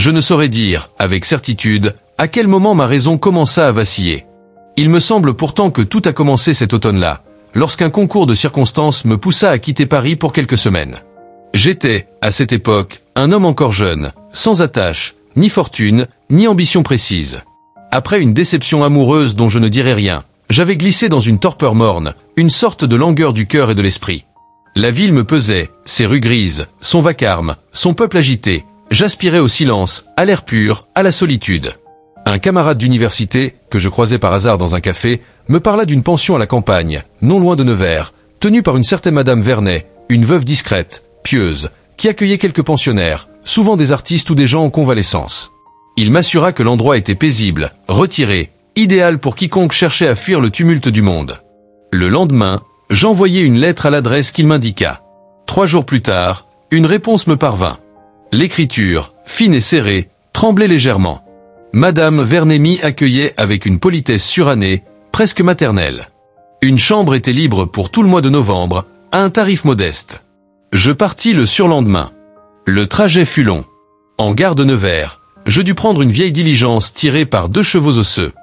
Je ne saurais dire, avec certitude, à quel moment ma raison commença à vaciller. Il me semble pourtant que tout a commencé cet automne-là, lorsqu'un concours de circonstances me poussa à quitter Paris pour quelques semaines. J'étais, à cette époque, un homme encore jeune, sans attache, ni fortune, ni ambition précise. Après une déception amoureuse dont je ne dirai rien, j'avais glissé dans une torpeur morne, une sorte de langueur du cœur et de l'esprit. La ville me pesait, ses rues grises, son vacarme, son peuple agité. J'aspirais au silence, à l'air pur, à la solitude. Un camarade d'université, que je croisais par hasard dans un café, me parla d'une pension à la campagne, non loin de Nevers, tenue par une certaine Madame Vernet, une veuve discrète, pieuse, qui accueillait quelques pensionnaires, souvent des artistes ou des gens en convalescence. Il m'assura que l'endroit était paisible, retiré, idéal pour quiconque cherchait à fuir le tumulte du monde. Le lendemain, j'envoyai une lettre à l'adresse qu'il m'indiqua. 3 jours plus tard, une réponse me parvint. L'écriture, fine et serrée, tremblait légèrement. Madame Vernet m'y accueillait avec une politesse surannée, presque maternelle. Une chambre était libre pour tout le mois de novembre, à un tarif modeste. Je partis le surlendemain. Le trajet fut long. En gare de Nevers, je dus prendre une vieille diligence tirée par 2 chevaux osseux.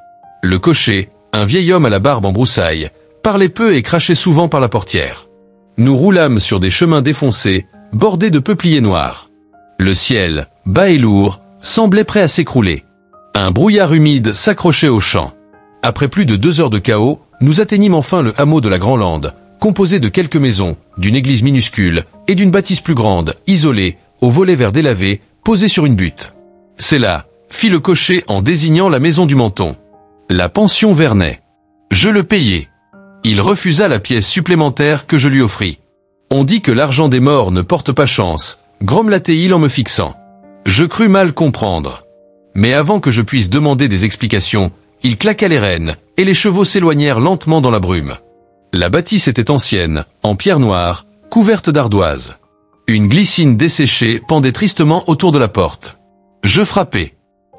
Le cocher, un vieil homme à la barbe en broussailles, parlait peu et crachait souvent par la portière. Nous roulâmes sur des chemins défoncés, bordés de peupliers noirs. Le ciel, bas et lourd, semblait prêt à s'écrouler. Un brouillard humide s'accrochait aux champs. Après plus de 2 heures de chaos, nous atteignîmes enfin le hameau de la Grand-Lande, composé de quelques maisons, d'une église minuscule et d'une bâtisse plus grande, isolée, aux volets verts délavés, posée sur une butte. C'est là, fit le cocher en désignant la maison du Menton. La pension Vernet. Je le payai. Il refusa la pièce supplémentaire que je lui offris. On dit que l'argent des morts ne porte pas chance, grommela-t-il en me fixant. Je crus mal comprendre. Mais avant que je puisse demander des explications, il claqua les rênes, et les chevaux s'éloignèrent lentement dans la brume. La bâtisse était ancienne, en pierre noire, couverte d'ardoises. Une glycine desséchée pendait tristement autour de la porte. Je frappai.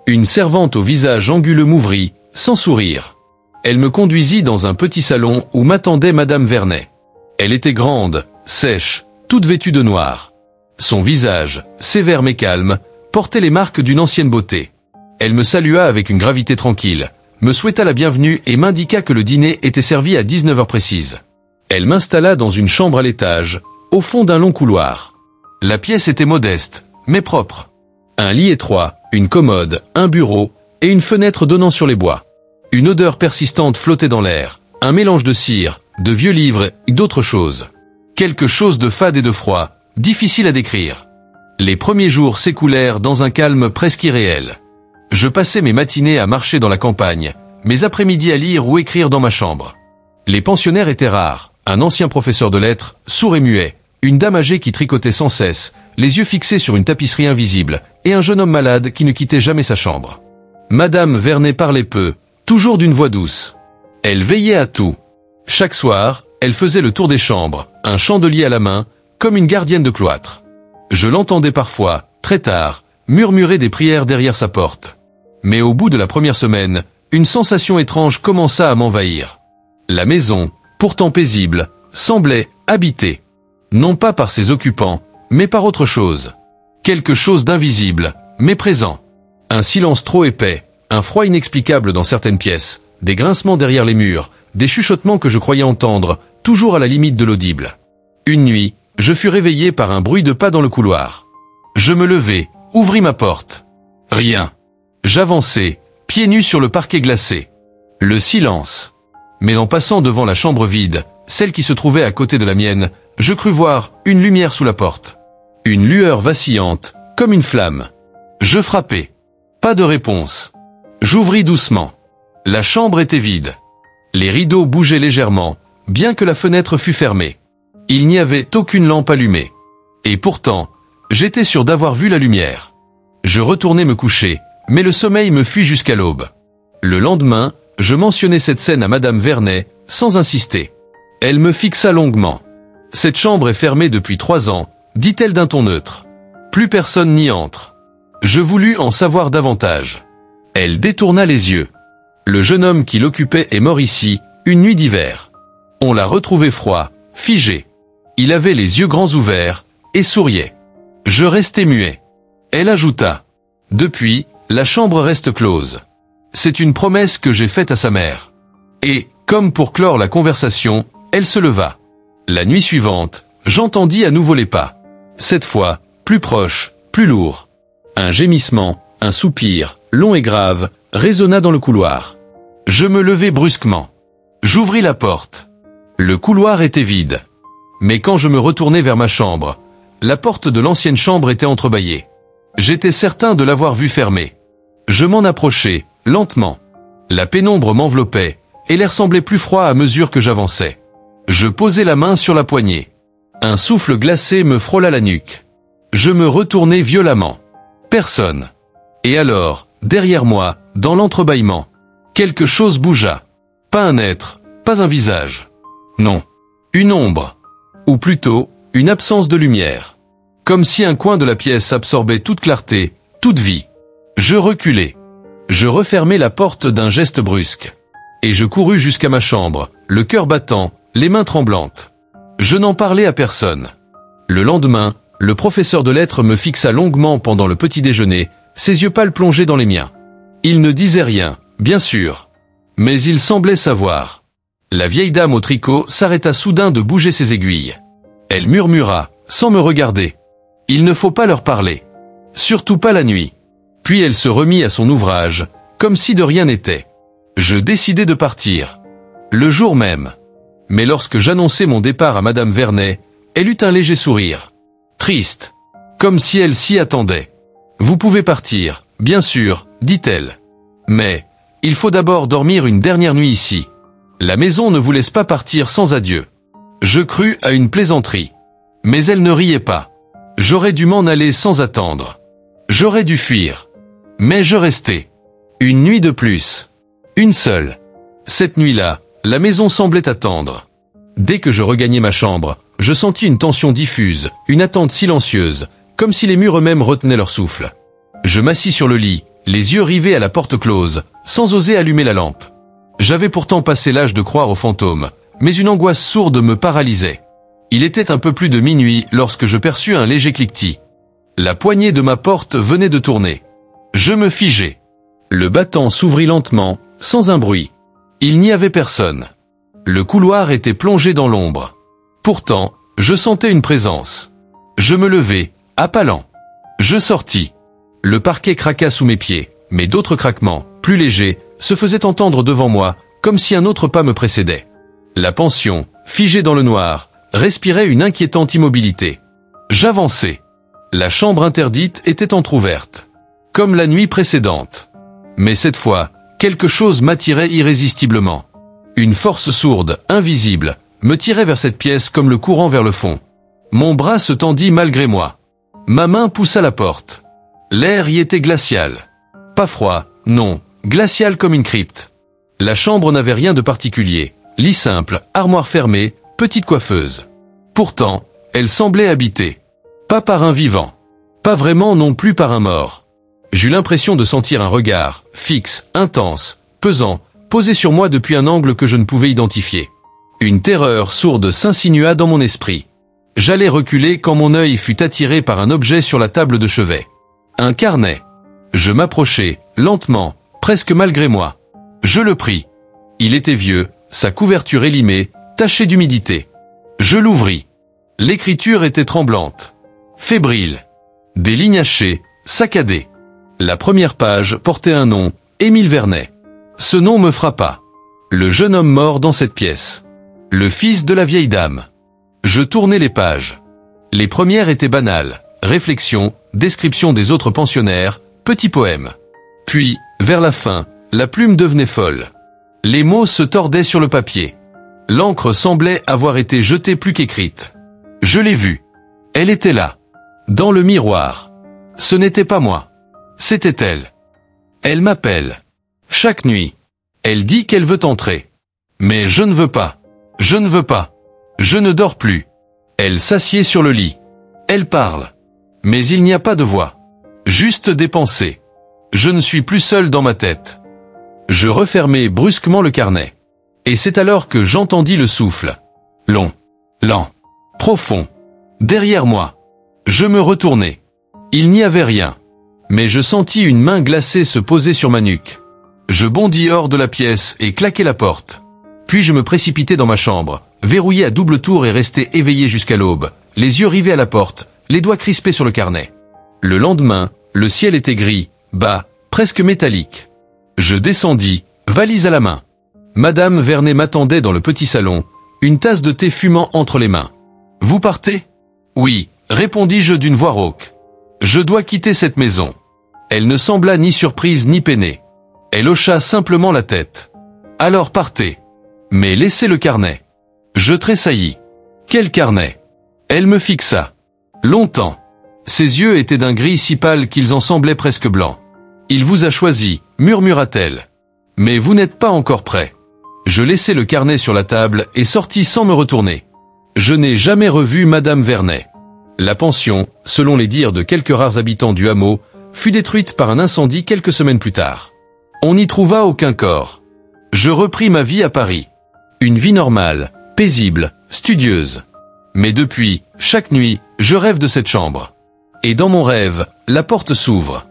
Une servante au visage anguleux m'ouvrit, sans sourire. Elle me conduisit dans un petit salon où m'attendait Madame Vernet. Elle était grande, sèche, toute vêtue de noir. Son visage, sévère mais calme, portait les marques d'une ancienne beauté. Elle me salua avec une gravité tranquille, me souhaita la bienvenue et m'indiqua que le dîner était servi à 19 heures précises. Elle m'installa dans une chambre à l'étage, au fond d'un long couloir. La pièce était modeste, mais propre. Un lit étroit, une commode, un bureau et une fenêtre donnant sur les bois. Une odeur persistante flottait dans l'air, un mélange de cire, de vieux livres et d'autres choses. Quelque chose de fade et de froid, difficile à décrire. Les premiers jours s'écoulèrent dans un calme presque irréel. Je passais mes matinées à marcher dans la campagne, mes après-midi à lire ou écrire dans ma chambre. Les pensionnaires étaient rares, un ancien professeur de lettres, sourd et muet, une dame âgée qui tricotait sans cesse, les yeux fixés sur une tapisserie invisible, et un jeune homme malade qui ne quittait jamais sa chambre. Madame Vernet parlait peu, toujours d'une voix douce. Elle veillait à tout. Chaque soir, elle faisait le tour des chambres, un chandelier à la main, comme une gardienne de cloître. Je l'entendais parfois, très tard, murmurer des prières derrière sa porte. Mais au bout de la première semaine, une sensation étrange commença à m'envahir. La maison, pourtant paisible, semblait habitée. Non pas par ses occupants, mais par autre chose. Quelque chose d'invisible, mais présent. Un silence trop épais, un froid inexplicable dans certaines pièces, des grincements derrière les murs, des chuchotements que je croyais entendre, toujours à la limite de l'audible. Une nuit, je fus réveillé par un bruit de pas dans le couloir. Je me levai, ouvris ma porte. Rien. J'avançai, pieds nus sur le parquet glacé. Le silence. Mais en passant devant la chambre vide, celle qui se trouvait à côté de la mienne, je crus voir une lumière sous la porte. Une lueur vacillante, comme une flamme. Je frappai. Pas de réponse. J'ouvris doucement. La chambre était vide. Les rideaux bougeaient légèrement, bien que la fenêtre fût fermée. Il n'y avait aucune lampe allumée. Et pourtant, j'étais sûr d'avoir vu la lumière. Je retournai me coucher, mais le sommeil me fuit jusqu'à l'aube. Le lendemain, je mentionnai cette scène à Madame Vernet, sans insister. Elle me fixa longuement. « Cette chambre est fermée depuis 3 ans, dit-elle d'un ton neutre. Plus personne n'y entre. » Je voulus en savoir davantage. Elle détourna les yeux. Le jeune homme qui l'occupait est mort ici, une nuit d'hiver. On l'a retrouvé froid, figé. Il avait les yeux grands ouverts, et souriait. Je restai muet. Elle ajouta. Depuis, la chambre reste close. C'est une promesse que j'ai faite à sa mère. Et, comme pour clore la conversation, elle se leva. La nuit suivante, j'entendis à nouveau les pas. Cette fois, plus proche, plus lourd. Un gémissement, un soupir, long et grave, résonna dans le couloir. Je me levai brusquement. J'ouvris la porte. Le couloir était vide. Mais quand je me retournai vers ma chambre, la porte de l'ancienne chambre était entrebâillée. J'étais certain de l'avoir vue fermée. Je m'en approchai, lentement. La pénombre m'enveloppait, et l'air semblait plus froid à mesure que j'avançais. Je posai la main sur la poignée. Un souffle glacé me frôla la nuque. Je me retournai violemment. Personne. Et alors, derrière moi, dans l'entrebâillement, quelque chose bougea. Pas un être, pas un visage. Non. Une ombre. Ou plutôt, une absence de lumière. Comme si un coin de la pièce absorbait toute clarté, toute vie. Je reculai. Je refermai la porte d'un geste brusque. Et je courus jusqu'à ma chambre, le cœur battant, les mains tremblantes. Je n'en parlais à personne. Le lendemain, le professeur de lettres me fixa longuement pendant le petit déjeuner, ses yeux pâles plongés dans les miens. Il ne disait rien, bien sûr. Mais il semblait savoir. La vieille dame au tricot s'arrêta soudain de bouger ses aiguilles. Elle murmura, sans me regarder. Il ne faut pas leur parler. Surtout pas la nuit. Puis elle se remit à son ouvrage, comme si de rien n'était. Je décidai de partir. Le jour même. Mais lorsque j'annonçai mon départ à Madame Vernet, elle eut un léger sourire. Triste. Comme si elle s'y attendait. Vous pouvez partir, bien sûr, dit-elle. Mais, il faut d'abord dormir une dernière nuit ici. La maison ne vous laisse pas partir sans adieu. Je crus à une plaisanterie. Mais elle ne riait pas. J'aurais dû m'en aller sans attendre. J'aurais dû fuir. Mais je restai. Une nuit de plus. Une seule. Cette nuit-là, la maison semblait attendre. Dès que je regagnai ma chambre, je sentis une tension diffuse, une attente silencieuse, comme si les murs eux-mêmes retenaient leur souffle. Je m'assis sur le lit, les yeux rivés à la porte close, sans oser allumer la lampe. J'avais pourtant passé l'âge de croire aux fantômes, mais une angoisse sourde me paralysait. Il était un peu plus de minuit lorsque je perçus un léger cliquetis. La poignée de ma porte venait de tourner. Je me figeai. Le battant s'ouvrit lentement, sans un bruit. Il n'y avait personne. Le couloir était plongé dans l'ombre. Pourtant, je sentais une présence. Je me levai, appelant. Je sortis. Le parquet craqua sous mes pieds, mais d'autres craquements, plus légers, se faisaient entendre devant moi, comme si un autre pas me précédait. La pension, figée dans le noir, respirait une inquiétante immobilité. J'avançai. La chambre interdite était entr'ouverte. Comme la nuit précédente. Mais cette fois, quelque chose m'attirait irrésistiblement. Une force sourde, invisible, me tirait vers cette pièce comme le courant vers le fond. Mon bras se tendit malgré moi. Ma main poussa la porte. L'air y était glacial. Pas froid, non, glacial comme une crypte. La chambre n'avait rien de particulier. Lit simple, armoire fermée, petite coiffeuse. Pourtant, elle semblait habitée. Pas par un vivant. Pas vraiment non plus par un mort. J'eus l'impression de sentir un regard, fixe, intense, pesant, posé sur moi depuis un angle que je ne pouvais identifier. Une terreur sourde s'insinua dans mon esprit. J'allais reculer quand mon œil fut attiré par un objet sur la table de chevet. Un carnet. Je m'approchai, lentement, presque malgré moi. Je le pris. Il était vieux, sa couverture élimée, tachée d'humidité. Je l'ouvris. L'écriture était tremblante. Fébrile. Des lignes hachées, saccadées. La première page portait un nom, Émile Vernet. Ce nom me frappa. Le jeune homme mort dans cette pièce. Le fils de la vieille dame. Je tournai les pages. Les premières étaient banales. Réflexions, description des autres pensionnaires, petits poèmes. Puis, vers la fin, la plume devenait folle. Les mots se tordaient sur le papier. L'encre semblait avoir été jetée plus qu'écrite. Je l'ai vue. Elle était là. Dans le miroir. Ce n'était pas moi. C'était elle. Elle m'appelle. Chaque nuit. Elle dit qu'elle veut entrer. Mais je ne veux pas. Je ne veux pas. Je ne dors plus. Elle s'assied sur le lit. Elle parle. Mais il n'y a pas de voix. Juste des pensées. Je ne suis plus seul dans ma tête. Je refermai brusquement le carnet. Et c'est alors que j'entendis le souffle. Long. Lent. Profond. Derrière moi. Je me retournai. Il n'y avait rien. Mais je sentis une main glacée se poser sur ma nuque. Je bondis hors de la pièce et claquai la porte. Puis je me précipitai dans ma chambre, verrouillé à double tour et restai éveillé jusqu'à l'aube, les yeux rivés à la porte, les doigts crispés sur le carnet. Le lendemain, le ciel était gris, bas, presque métallique. Je descendis, valise à la main. Madame Vernet m'attendait dans le petit salon, une tasse de thé fumant entre les mains. « Vous partez ?»« Oui, répondis-je d'une voix rauque. Je dois quitter cette maison. » Elle ne sembla ni surprise ni peinée. Elle hocha simplement la tête. « Alors partez. Mais laissez le carnet. » Je tressaillis. « Quel carnet ?» Elle me fixa. Longtemps. Ses yeux étaient d'un gris si pâle qu'ils en semblaient presque blancs. « Il vous a choisi, murmura-t-elle. Mais vous n'êtes pas encore prêt. » Je laissai le carnet sur la table et sortis sans me retourner. Je n'ai jamais revu Madame Vernet. La pension, selon les dires de quelques rares habitants du hameau, fut détruite par un incendie quelques semaines plus tard. On n'y trouva aucun corps. Je repris ma vie à Paris. Une vie normale, paisible, studieuse. Mais depuis, chaque nuit, je rêve de cette chambre. Et dans mon rêve, la porte s'ouvre.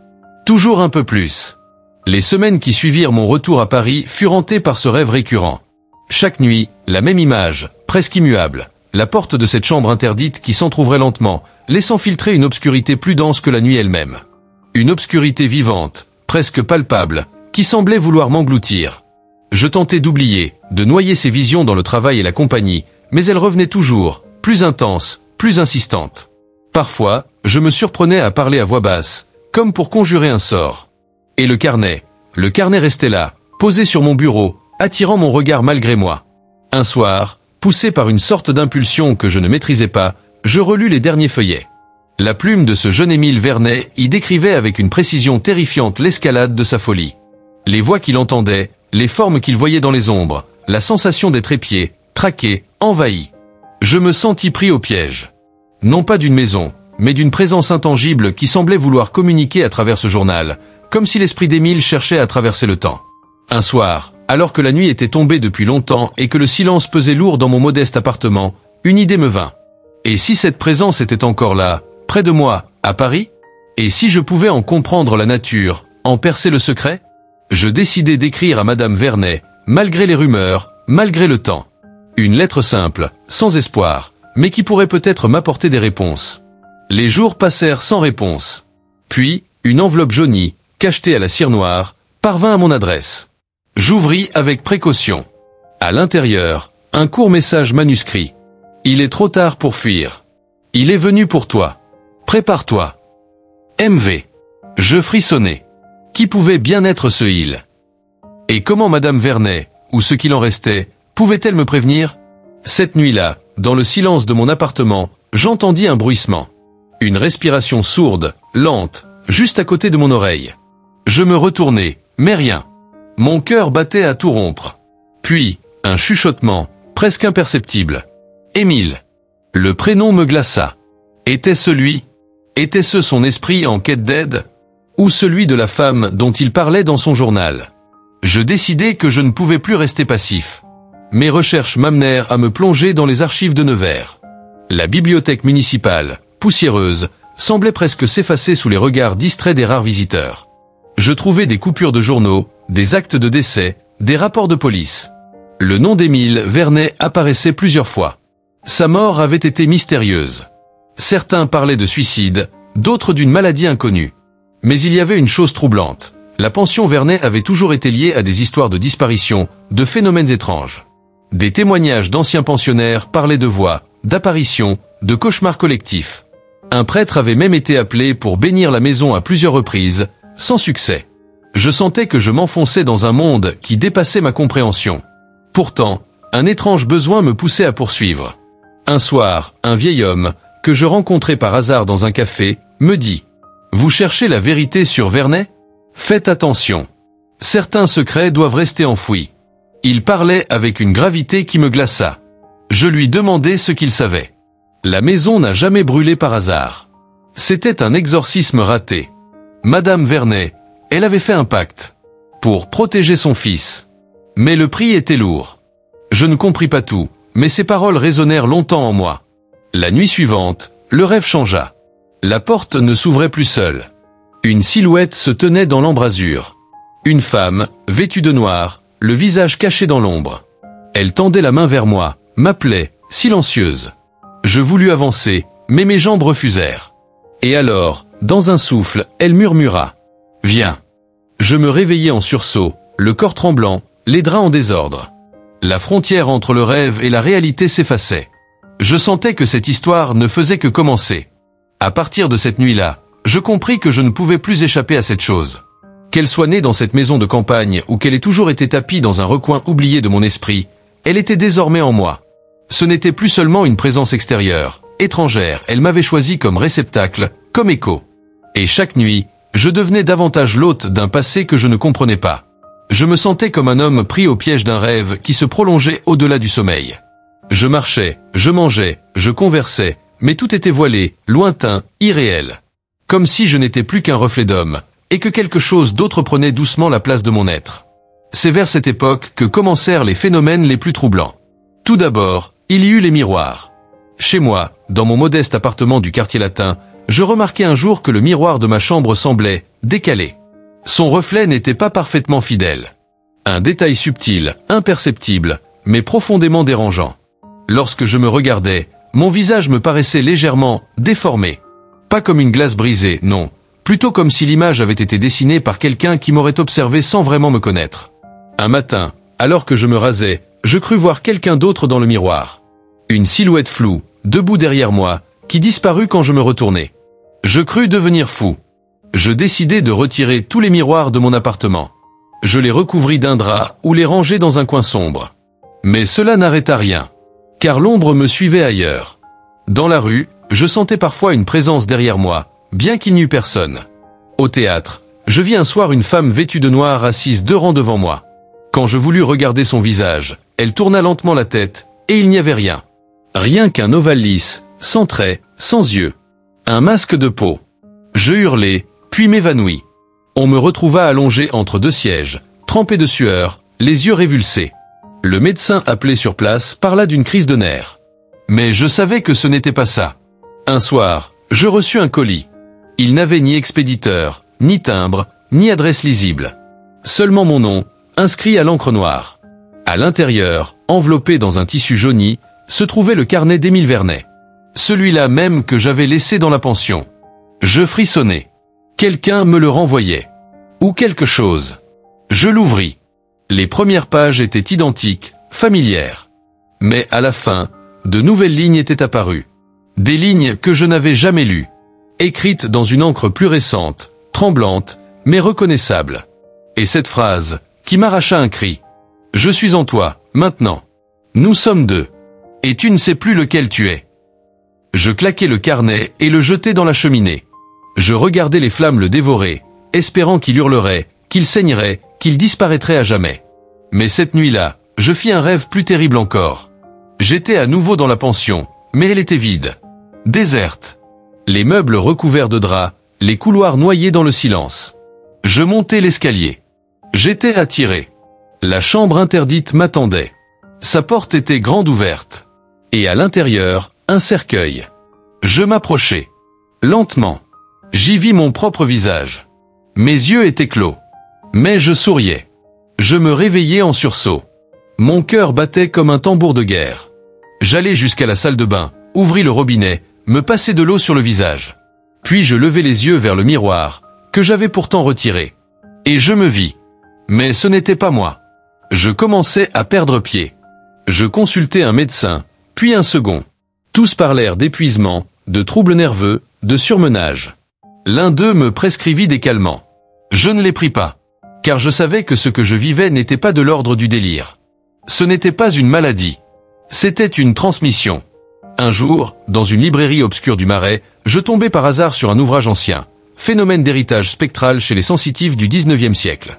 Toujours un peu plus. Les semaines qui suivirent mon retour à Paris furent hantées par ce rêve récurrent. Chaque nuit, la même image, presque immuable. La porte de cette chambre interdite qui s'entrouvrait lentement, laissant filtrer une obscurité plus dense que la nuit elle-même. Une obscurité vivante, presque palpable, qui semblait vouloir m'engloutir. Je tentais d'oublier, de noyer ces visions dans le travail et la compagnie, mais elles revenaient toujours, plus intenses, plus insistantes. Parfois, je me surprenais à parler à voix basse, comme pour conjurer un sort. Et le carnet restait là, posé sur mon bureau, attirant mon regard malgré moi. Un soir, poussé par une sorte d'impulsion que je ne maîtrisais pas, je relus les derniers feuillets. La plume de ce jeune Émile Vernet y décrivait avec une précision terrifiante l'escalade de sa folie. Les voix qu'il entendait, les formes qu'il voyait dans les ombres, la sensation d'être épié, traqué, envahi. Je me sentis pris au piège. Non pas d'une maison, mais d'une présence intangible qui semblait vouloir communiquer à travers ce journal, comme si l'esprit d'Émile cherchait à traverser le temps. Un soir, alors que la nuit était tombée depuis longtemps et que le silence pesait lourd dans mon modeste appartement, une idée me vint. Et si cette présence était encore là, près de moi, à Paris? Et si je pouvais en comprendre la nature, en percer le secret? Je décidai d'écrire à Madame Vernet, malgré les rumeurs, malgré le temps. Une lettre simple, sans espoir, mais qui pourrait peut-être m'apporter des réponses. Les jours passèrent sans réponse. Puis, une enveloppe jaunie, cachetée à la cire noire, parvint à mon adresse. J'ouvris avec précaution. À l'intérieur, un court message manuscrit. Il est trop tard pour fuir. Il est venu pour toi. Prépare-toi. MV. Je frissonnai. Qui pouvait bien être ce il? Et comment Madame Vernet, ou ce qu'il en restait, pouvait-elle me prévenir? Cette nuit-là, dans le silence de mon appartement, j'entendis un bruissement. Une respiration sourde, lente, juste à côté de mon oreille. Je me retournai, mais rien. Mon cœur battait à tout rompre. Puis, un chuchotement, presque imperceptible. Émile. Le prénom me glaça. Était-ce son esprit en quête d'aide? Ou celui de la femme dont il parlait dans son journal? Je décidai que je ne pouvais plus rester passif. Mes recherches m'amenèrent à me plonger dans les archives de Nevers. La bibliothèque municipale, poussiéreuse, semblait presque s'effacer sous les regards distraits des rares visiteurs. Je trouvai des coupures de journaux, des actes de décès, des rapports de police. Le nom d'Émile Vernet apparaissait plusieurs fois. Sa mort avait été mystérieuse. Certains parlaient de suicide, d'autres d'une maladie inconnue. Mais il y avait une chose troublante. La pension Vernet avait toujours été liée à des histoires de disparition, de phénomènes étranges. Des témoignages d'anciens pensionnaires parlaient de voix, d'apparitions, de cauchemars collectifs. Un prêtre avait même été appelé pour bénir la maison à plusieurs reprises, sans succès. Je sentais que je m'enfonçais dans un monde qui dépassait ma compréhension. Pourtant, un étrange besoin me poussait à poursuivre. Un soir, un vieil homme, que je rencontrai par hasard dans un café, me dit « Vous cherchez la vérité sur Vernet? Faites attention. Certains secrets doivent rester enfouis. » Il parlait avec une gravité qui me glaça. Je lui demandai ce qu'il savait. La maison n'a jamais brûlé par hasard. C'était un exorcisme raté. Madame Vernet, elle avait fait un pacte pour protéger son fils. Mais le prix était lourd. Je ne compris pas tout, mais ces paroles résonnèrent longtemps en moi. La nuit suivante, le rêve changea. La porte ne s'ouvrait plus seule. Une silhouette se tenait dans l'embrasure. Une femme, vêtue de noir, le visage caché dans l'ombre. Elle tendait la main vers moi, m'appelait, silencieuse. Je voulus avancer, mais mes jambes refusèrent. Et alors, dans un souffle, elle murmura. « Viens !» Je me réveillai en sursaut, le corps tremblant, les draps en désordre. La frontière entre le rêve et la réalité s'effaçait. Je sentais que cette histoire ne faisait que commencer. À partir de cette nuit-là, je compris que je ne pouvais plus échapper à cette chose. Qu'elle soit née dans cette maison de campagne ou qu'elle ait toujours été tapie dans un recoin oublié de mon esprit, elle était désormais en moi. Ce n'était plus seulement une présence extérieure, étrangère, elle m'avait choisi comme réceptacle, comme écho. Et chaque nuit, je devenais davantage l'hôte d'un passé que je ne comprenais pas. Je me sentais comme un homme pris au piège d'un rêve qui se prolongeait au-delà du sommeil. Je marchais, je mangeais, je conversais, mais tout était voilé, lointain, irréel. Comme si je n'étais plus qu'un reflet d'homme, et que quelque chose d'autre prenait doucement la place de mon être. C'est vers cette époque que commencèrent les phénomènes les plus troublants. Tout d'abord, il y eut les miroirs. Chez moi, dans mon modeste appartement du quartier latin, je remarquai un jour que le miroir de ma chambre semblait décalé. Son reflet n'était pas parfaitement fidèle. Un détail subtil, imperceptible, mais profondément dérangeant. Lorsque je me regardais, mon visage me paraissait légèrement déformé. Pas comme une glace brisée, non. Plutôt comme si l'image avait été dessinée par quelqu'un qui m'aurait observé sans vraiment me connaître. Un matin, alors que je me rasais, je crus voir quelqu'un d'autre dans le miroir. Une silhouette floue, debout derrière moi, qui disparut quand je me retournai. Je crus devenir fou. Je décidai de retirer tous les miroirs de mon appartement. Je les recouvris d'un drap ou les rangeai dans un coin sombre. Mais cela n'arrêta rien, car l'ombre me suivait ailleurs. Dans la rue, je sentais parfois une présence derrière moi, bien qu'il n'y eût personne. Au théâtre, je vis un soir une femme vêtue de noir assise 2 rangs devant moi. Quand je voulus regarder son visage, elle tourna lentement la tête, et il n'y avait rien. Rien qu'un ovale lisse, sans traits, sans yeux. Un masque de peau. Je hurlai, puis m'évanouis. On me retrouva allongé entre 2 sièges, trempé de sueur, les yeux révulsés. Le médecin appelé sur place parla d'une crise de nerfs. Mais je savais que ce n'était pas ça. Un soir, je reçus un colis. Il n'avait ni expéditeur, ni timbre, ni adresse lisible. Seulement mon nom, inscrit à l'encre noire. À l'intérieur, enveloppé dans un tissu jauni, se trouvait le carnet d'Émile Vernet. Celui-là même que j'avais laissé dans la pension. Je frissonnai. Quelqu'un me le renvoyait. Ou quelque chose. Je l'ouvris. Les premières pages étaient identiques, familières. Mais à la fin, de nouvelles lignes étaient apparues. Des lignes que je n'avais jamais lues. Écrites dans une encre plus récente, tremblante, mais reconnaissable. Et cette phrase, qui m'arracha un cri. « Je suis en toi, maintenant. Nous sommes 2. Et tu ne sais plus lequel tu es. » Je claquai le carnet et le jetai dans la cheminée. Je regardais les flammes le dévorer, espérant qu'il hurlerait, qu'il saignerait, qu'il disparaîtrait à jamais. Mais cette nuit-là, je fis un rêve plus terrible encore. J'étais à nouveau dans la pension, mais elle était vide. Déserte. Les meubles recouverts de draps, les couloirs noyés dans le silence. Je montai l'escalier. J'étais attiré. La chambre interdite m'attendait. Sa porte était grande ouverte. Et à l'intérieur, un cercueil. Je m'approchai. Lentement. J'y vis mon propre visage. Mes yeux étaient clos. Mais je souriais. Je me réveillai en sursaut. Mon cœur battait comme un tambour de guerre. J'allai jusqu'à la salle de bain, ouvris le robinet, me passai de l'eau sur le visage. Puis je levai les yeux vers le miroir, que j'avais pourtant retiré. Et je me vis. Mais ce n'était pas moi. Je commençais à perdre pied. Je consultai un médecin, puis un second. Tous parlèrent d'épuisement, de troubles nerveux, de surmenage. L'un d'eux me prescrivit des calmants. Je ne les pris pas, car je savais que ce que je vivais n'était pas de l'ordre du délire. Ce n'était pas une maladie. C'était une transmission. Un jour, dans une librairie obscure du Marais, je tombai par hasard sur un ouvrage ancien, phénomène d'héritage spectral chez les sensitifs du XIXe siècle.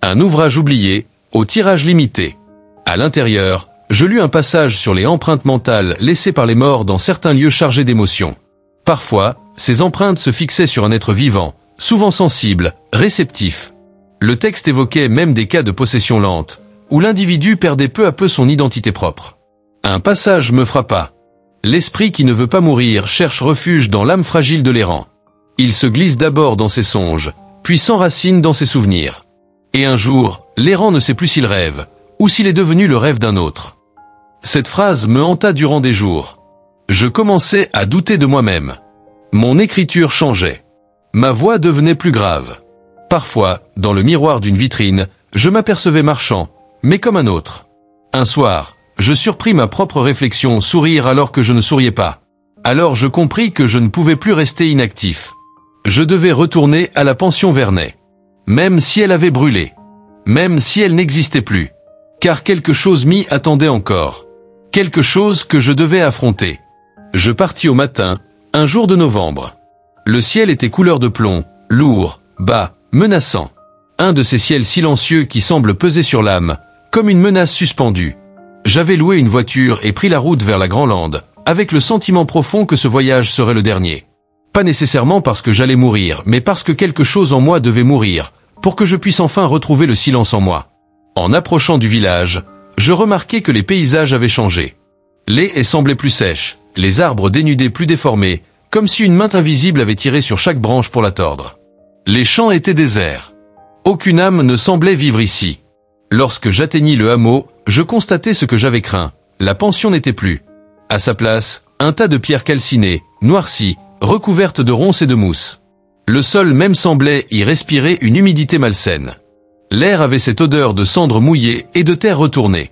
Un ouvrage oublié, au tirage limité. À l'intérieur, je lus un passage sur les empreintes mentales laissées par les morts dans certains lieux chargés d'émotions. Parfois, ces empreintes se fixaient sur un être vivant, souvent sensible, réceptif. Le texte évoquait même des cas de possession lente, où l'individu perdait peu à peu son identité propre. Un passage me frappa. L'esprit qui ne veut pas mourir cherche refuge dans l'âme fragile de l'errant. Il se glisse d'abord dans ses songes, puis s'enracine dans ses souvenirs. Et un jour, l'errant ne sait plus s'il rêve, ou s'il est devenu le rêve d'un autre. Cette phrase me hanta durant des jours. Je commençais à douter de moi-même. Mon écriture changeait. Ma voix devenait plus grave. Parfois, dans le miroir d'une vitrine, je m'apercevais marchant, mais comme un autre. Un soir, je surpris ma propre réflexion sourire alors que je ne souriais pas. Alors je compris que je ne pouvais plus rester inactif. Je devais retourner à la pension Vernet. Même si elle avait brûlé. Même si elle n'existait plus. Car quelque chose m'y attendait encore. Quelque chose que je devais affronter. Je partis au matin, un jour de novembre. Le ciel était couleur de plomb, lourd, bas, menaçant. Un de ces ciels silencieux qui semblent peser sur l'âme, comme une menace suspendue. J'avais loué une voiture et pris la route vers la Grand-Lande, avec le sentiment profond que ce voyage serait le dernier. Pas nécessairement parce que j'allais mourir, mais parce que quelque chose en moi devait mourir, pour que je puisse enfin retrouver le silence en moi. En approchant du village, je remarquai que les paysages avaient changé. Les haies semblaient plus sèches, les arbres dénudés plus déformés, comme si une main invisible avait tiré sur chaque branche pour la tordre. Les champs étaient déserts. Aucune âme ne semblait vivre ici. Lorsque j'atteignis le hameau, je constatai ce que j'avais craint. La pension n'était plus. À sa place, un tas de pierres calcinées, noircies, recouvertes de ronces et de mousse. Le sol même semblait y respirer une humidité malsaine. L'air avait cette odeur de cendres mouillées et de terre retournée.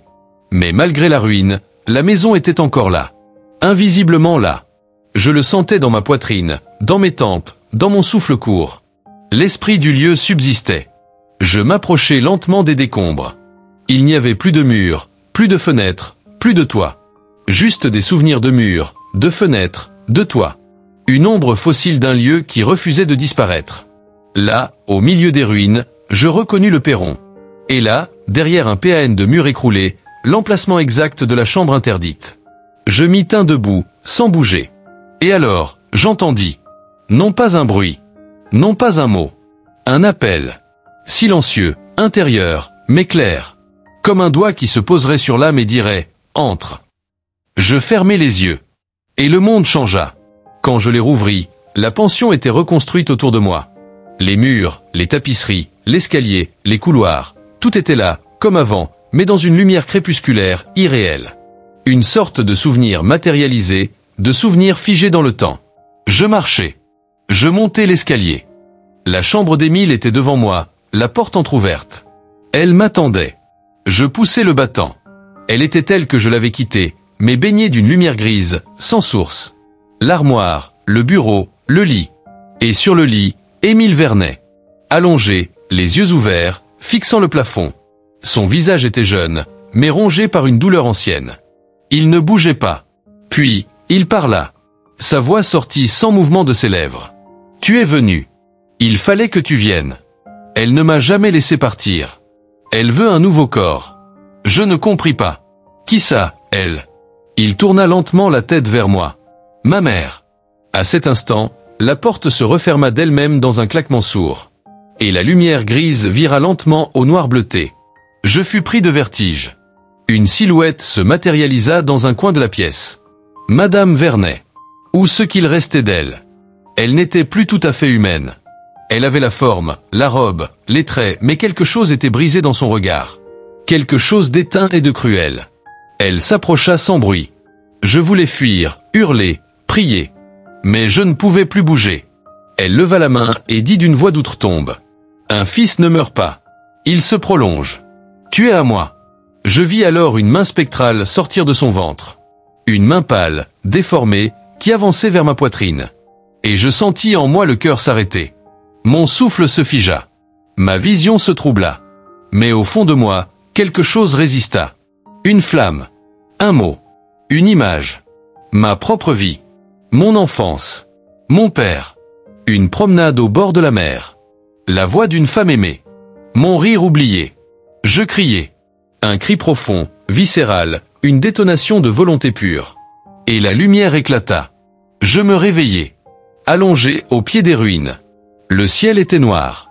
Mais malgré la ruine, la maison était encore là. Invisiblement là. Je le sentais dans ma poitrine, dans mes tempes, dans mon souffle court. L'esprit du lieu subsistait. Je m'approchai lentement des décombres. Il n'y avait plus de murs, plus de fenêtres, plus de toit. Juste des souvenirs de murs, de fenêtres, de toits. Une ombre fossile d'un lieu qui refusait de disparaître. Là, au milieu des ruines, je reconnus le perron. Et là, derrière un PAN de murs écroulés, l'emplacement exact de la chambre interdite. Je m'y tins debout, sans bouger. Et alors, j'entendis. Non pas un bruit. Non pas un mot. Un appel. Silencieux, intérieur, mais clair. Comme un doigt qui se poserait sur l'âme et dirait « Entre ». Je fermai les yeux. Et le monde changea. Quand je les rouvris, la pension était reconstruite autour de moi. Les murs, les tapisseries, l'escalier, les couloirs, tout était là, comme avant, mais dans une lumière crépusculaire, irréelle. Une sorte de souvenir matérialisé, de souvenir figé dans le temps. Je marchais. Je montais l'escalier. La chambre d'Émile était devant moi, la porte entr'ouverte. Elle m'attendait. Je poussai le battant. Elle était telle que je l'avais quittée, mais baignée d'une lumière grise, sans source. L'armoire, le bureau, le lit. Et sur le lit, Émile Vernet. Allongé, les yeux ouverts, fixant le plafond. Son visage était jeune, mais rongé par une douleur ancienne. Il ne bougeait pas. Puis, il parla. Sa voix sortit sans mouvement de ses lèvres. « Tu es venu. Il fallait que tu viennes. Elle ne m'a jamais laissé partir. Elle veut un nouveau corps. » Je ne compris pas. Qui ça, elle? Il tourna lentement la tête vers moi. Ma mère. À cet instant, la porte se referma d'elle-même dans un claquement sourd. Et la lumière grise vira lentement au noir bleuté. Je fus pris de vertige. Une silhouette se matérialisa dans un coin de la pièce. Madame Vernet. Ou ce qu'il restait d'elle. Elle n'était plus tout à fait humaine. Elle avait la forme, la robe, les traits, mais quelque chose était brisé dans son regard. Quelque chose d'éteint et de cruel. Elle s'approcha sans bruit. Je voulais fuir, hurler, prier. Mais je ne pouvais plus bouger. Elle leva la main et dit d'une voix d'outre-tombe. Un fils ne meurt pas. Il se prolonge. Tu es à moi. Je vis alors une main spectrale sortir de son ventre. Une main pâle, déformée, qui avançait vers ma poitrine. Et je sentis en moi le cœur s'arrêter. Mon souffle se figea. Ma vision se troubla. Mais au fond de moi, quelque chose résista. Une flamme. Un mot. Une image. Ma propre vie. Mon enfance. Mon père. Une promenade au bord de la mer. La voix d'une femme aimée. Mon rire oublié. Je criais. Un cri profond, viscéral, une détonation de volonté pure. Et la lumière éclata. Je me réveillai. Allongé au pied des ruines. Le ciel était noir.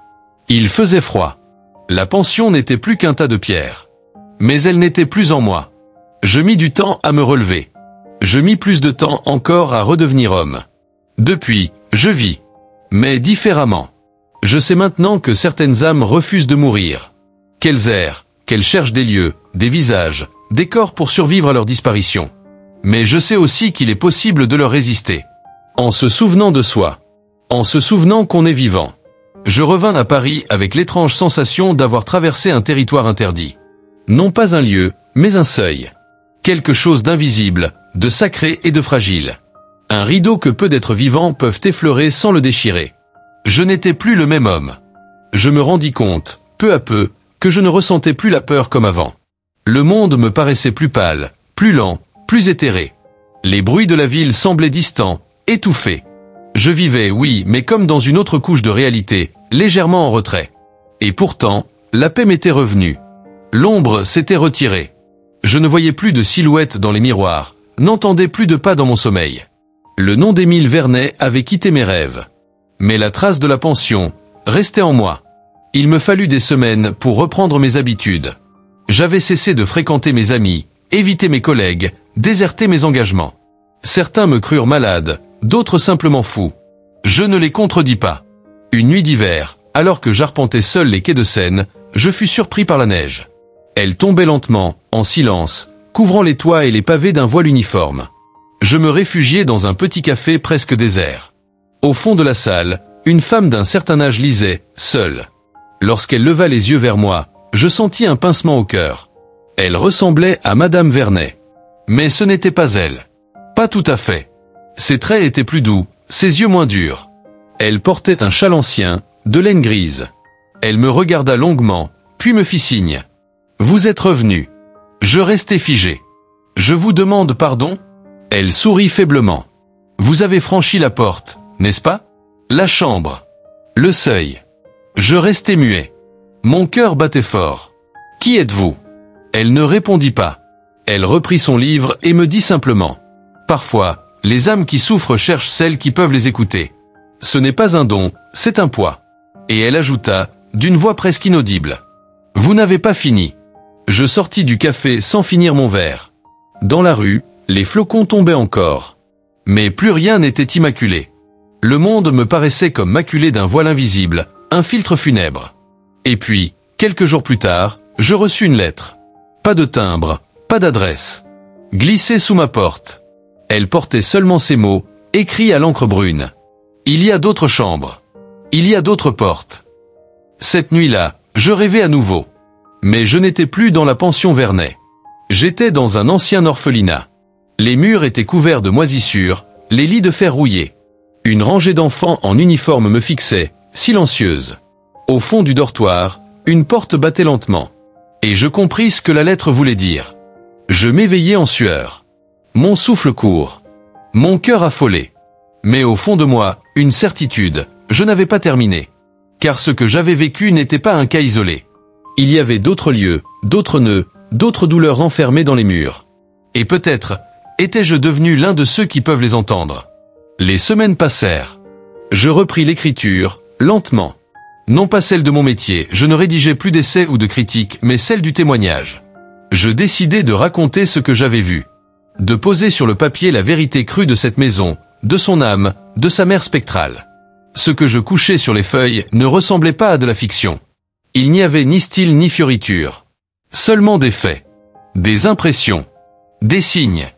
Il faisait froid. La pension n'était plus qu'un tas de pierres. Mais elle n'était plus en moi. Je mis du temps à me relever. Je mis plus de temps encore à redevenir homme. Depuis, je vis. Mais différemment. Je sais maintenant que certaines âmes refusent de mourir. Qu'elles errent, qu'elles cherchent des lieux, des visages, des corps pour survivre à leur disparition. Mais je sais aussi qu'il est possible de leur résister. En se souvenant de soi. En se souvenant qu'on est vivant. Je revins à Paris avec l'étrange sensation d'avoir traversé un territoire interdit. Non pas un lieu, mais un seuil. Quelque chose d'invisible, de sacré et de fragile. Un rideau que peu d'êtres vivants peuvent effleurer sans le déchirer. Je n'étais plus le même homme. Je me rendis compte, peu à peu, que je ne ressentais plus la peur comme avant. Le monde me paraissait plus pâle, plus lent, plus éthéré. Les bruits de la ville semblaient distants, étouffés. Je vivais, oui, mais comme dans une autre couche de réalité, légèrement en retrait. Et pourtant, la paix m'était revenue. L'ombre s'était retirée. Je ne voyais plus de silhouettes dans les miroirs, n'entendais plus de pas dans mon sommeil. Le nom d'Émile Vernet avait quitté mes rêves. Mais la trace de la pension restait en moi. Il me fallut des semaines pour reprendre mes habitudes. J'avais cessé de fréquenter mes amis, éviter mes collègues, déserter mes engagements. Certains me crurent malade, d'autres simplement fou. Je ne les contredis pas. Une nuit d'hiver, alors que j'arpentais seul les quais de Seine, je fus surpris par la neige. Elle tombait lentement, en silence, couvrant les toits et les pavés d'un voile uniforme. Je me réfugiai dans un petit café presque désert. Au fond de la salle, une femme d'un certain âge lisait, seule. Lorsqu'elle leva les yeux vers moi, je sentis un pincement au cœur. Elle ressemblait à Madame Vernet. Mais ce n'était pas elle. Pas tout à fait. Ses traits étaient plus doux, ses yeux moins durs. Elle portait un châle ancien, de laine grise. Elle me regarda longuement, puis me fit signe. « Vous êtes revenu. » Je restai figé. « Je vous demande pardon ?» Elle sourit faiblement. « Vous avez franchi la porte, n'est-ce pas ? La chambre. Le seuil. » Je restai muet. Mon cœur battait fort. « Qui êtes-vous » Elle ne répondit pas. Elle reprit son livre et me dit simplement. « Parfois, les âmes qui souffrent cherchent celles qui peuvent les écouter. Ce n'est pas un don, c'est un poids. » Et elle ajouta, d'une voix presque inaudible. « Vous n'avez pas fini. » Je sortis du café sans finir mon verre. Dans la rue, les flocons tombaient encore. Mais plus rien n'était immaculé. Le monde me paraissait comme maculé d'un voile invisible, un filtre funèbre. Et puis, quelques jours plus tard, je reçus une lettre. Pas de timbre, pas d'adresse. Glissée sous ma porte. Elle portait seulement ces mots, écrits à l'encre brune. Il y a d'autres chambres. Il y a d'autres portes. Cette nuit-là, je rêvais à nouveau. Mais je n'étais plus dans la pension Vernet. J'étais dans un ancien orphelinat. Les murs étaient couverts de moisissures, les lits de fer rouillés. Une rangée d'enfants en uniforme me fixait, silencieuse. Au fond du dortoir, une porte battait lentement. Et je compris ce que la lettre voulait dire. Je m'éveillai en sueur. Mon souffle court. Mon cœur affolé. Mais au fond de moi, une certitude, je n'avais pas terminé. Car ce que j'avais vécu n'était pas un cas isolé. Il y avait d'autres lieux, d'autres nœuds, d'autres douleurs enfermées dans les murs. Et peut-être, étais-je devenu l'un de ceux qui peuvent les entendre. Les semaines passèrent. Je repris l'écriture, lentement. Non pas celle de mon métier, je ne rédigeais plus d'essais ou de critiques, mais celle du témoignage. Je décidai de raconter ce que j'avais vu. De poser sur le papier la vérité crue de cette maison, de son âme, de sa mère spectrale. Ce que je couchais sur les feuilles ne ressemblait pas à de la fiction. Il n'y avait ni style ni fioriture. Seulement des faits. Des impressions. Des signes.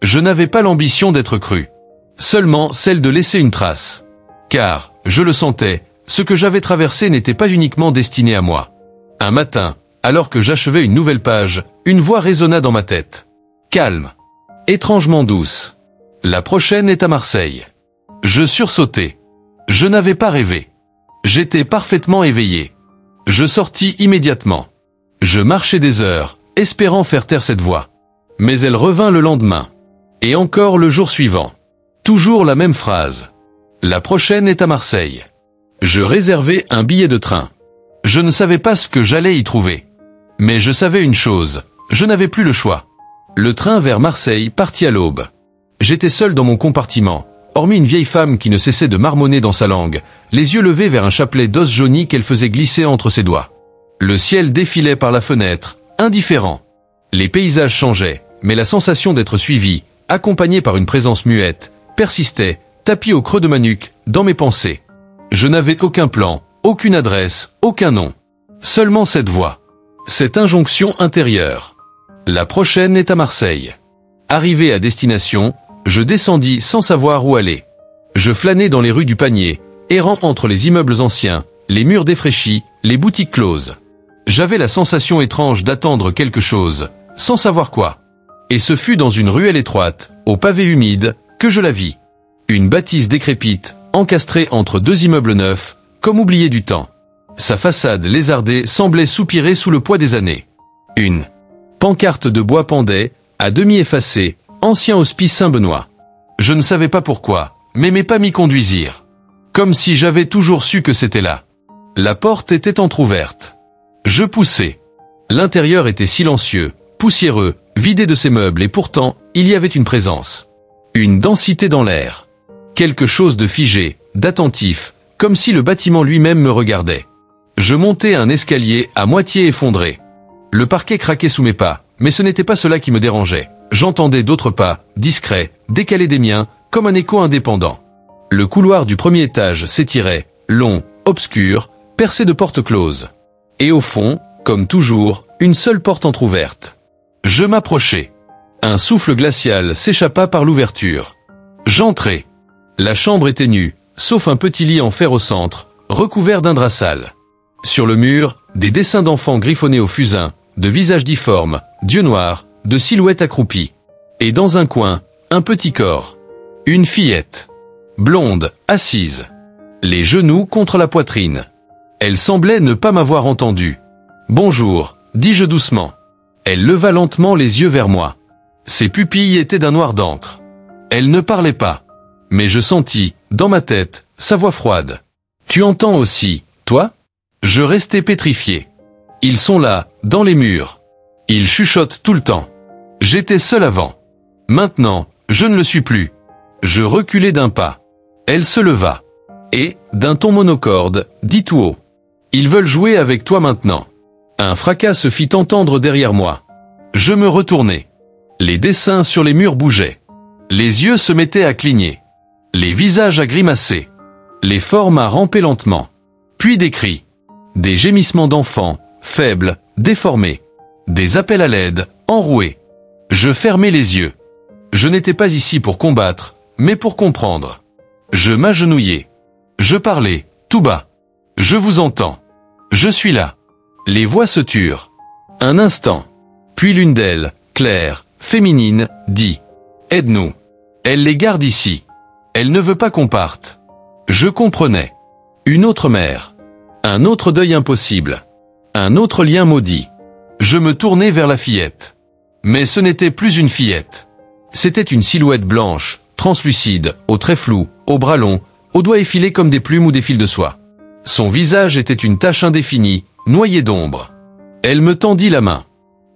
Je n'avais pas l'ambition d'être cru. Seulement celle de laisser une trace. Car, je le sentais, ce que j'avais traversé n'était pas uniquement destiné à moi. Un matin, alors que j'achevais une nouvelle page, une voix résonna dans ma tête. Calme. Étrangement douce. La prochaine est à Marseille. Je sursautai. Je n'avais pas rêvé. J'étais parfaitement éveillé. Je sortis immédiatement. Je marchai des heures, espérant faire taire cette voix. Mais elle revint le lendemain. Et encore le jour suivant. Toujours la même phrase. La prochaine est à Marseille. Je réservai un billet de train. Je ne savais pas ce que j'allais y trouver. Mais je savais une chose, je n'avais plus le choix. Le train vers Marseille partit à l'aube. J'étais seul dans mon compartiment, hormis une vieille femme qui ne cessait de marmonner dans sa langue, les yeux levés vers un chapelet d'os jaunis qu'elle faisait glisser entre ses doigts. Le ciel défilait par la fenêtre, indifférent. Les paysages changeaient, mais la sensation d'être suivi, accompagné par une présence muette, persistait, tapis au creux de ma nuque, dans mes pensées. Je n'avais aucun plan, aucune adresse, aucun nom. Seulement cette voix. Cette injonction intérieure. La prochaine est à Marseille. Arrivé à destination, je descendis sans savoir où aller. Je flânais dans les rues du Panier, errant entre les immeubles anciens, les murs défraîchis, les boutiques closes. J'avais la sensation étrange d'attendre quelque chose, sans savoir quoi. Et ce fut dans une ruelle étroite, au pavé humide, que je la vis. Une bâtisse décrépite, encastrée entre deux immeubles neufs, comme oubliée du temps. Sa façade lézardée semblait soupirer sous le poids des années. Une pancarte de bois pendait, à demi effacée, ancien hospice Saint-Benoît. Je ne savais pas pourquoi, mais mes pas m'y conduisirent. Comme si j'avais toujours su que c'était là. La porte était entr'ouverte. Je poussai. L'intérieur était silencieux, poussiéreux, vidé de ses meubles et pourtant, il y avait une présence. Une densité dans l'air. Quelque chose de figé, d'attentif, comme si le bâtiment lui-même me regardait. Je montai un escalier à moitié effondré. Le parquet craquait sous mes pas, mais ce n'était pas cela qui me dérangeait. J'entendais d'autres pas, discrets, décalés des miens, comme un écho indépendant. Le couloir du premier étage s'étirait, long, obscur, percé de portes closes. Et au fond, comme toujours, une seule porte entr'ouverte. Je m'approchai. Un souffle glacial s'échappa par l'ouverture. J'entrai. La chambre était nue, sauf un petit lit en fer au centre, recouvert d'un drap sale. Sur le mur, des dessins d'enfants griffonnés au fusain, de visages difformes, d'yeux noirs, de silhouettes accroupies. Et dans un coin, un petit corps. Une fillette. Blonde, assise. Les genoux contre la poitrine. Elle semblait ne pas m'avoir entendu. « Bonjour », dis-je doucement. Elle leva lentement les yeux vers moi. Ses pupilles étaient d'un noir d'encre. Elle ne parlait pas. Mais je sentis, dans ma tête, sa voix froide. « Tu entends aussi, toi ?» Je restai pétrifié. Ils sont là, dans les murs. Ils chuchotent tout le temps. J'étais seul avant. Maintenant, je ne le suis plus. Je reculai d'un pas. Elle se leva. Et, d'un ton monocorde, dit tout haut. « Ils veulent jouer avec toi maintenant. » Un fracas se fit entendre derrière moi. Je me retournai. Les dessins sur les murs bougeaient. Les yeux se mettaient à cligner. Les visages à grimacer. Les formes à ramper lentement. Puis des cris. Des gémissements d'enfants, faibles, déformés. Des appels à l'aide, enroués. Je fermai les yeux. Je n'étais pas ici pour combattre, mais pour comprendre. Je m'agenouillai. Je parlais, tout bas. Je vous entends. Je suis là. Les voix se turent. Un instant. Puis l'une d'elles, claire, féminine, dit « Aide-nous. Elle les garde ici. Elle ne veut pas qu'on parte. » Je comprenais. Une autre mère. Un autre deuil impossible. Un autre lien maudit. Je me tournai vers la fillette. Mais ce n'était plus une fillette. C'était une silhouette blanche, translucide, aux traits flous, aux bras longs, aux doigts effilés comme des plumes ou des fils de soie. Son visage était une tache indéfinie, noyée d'ombre. Elle me tendit la main.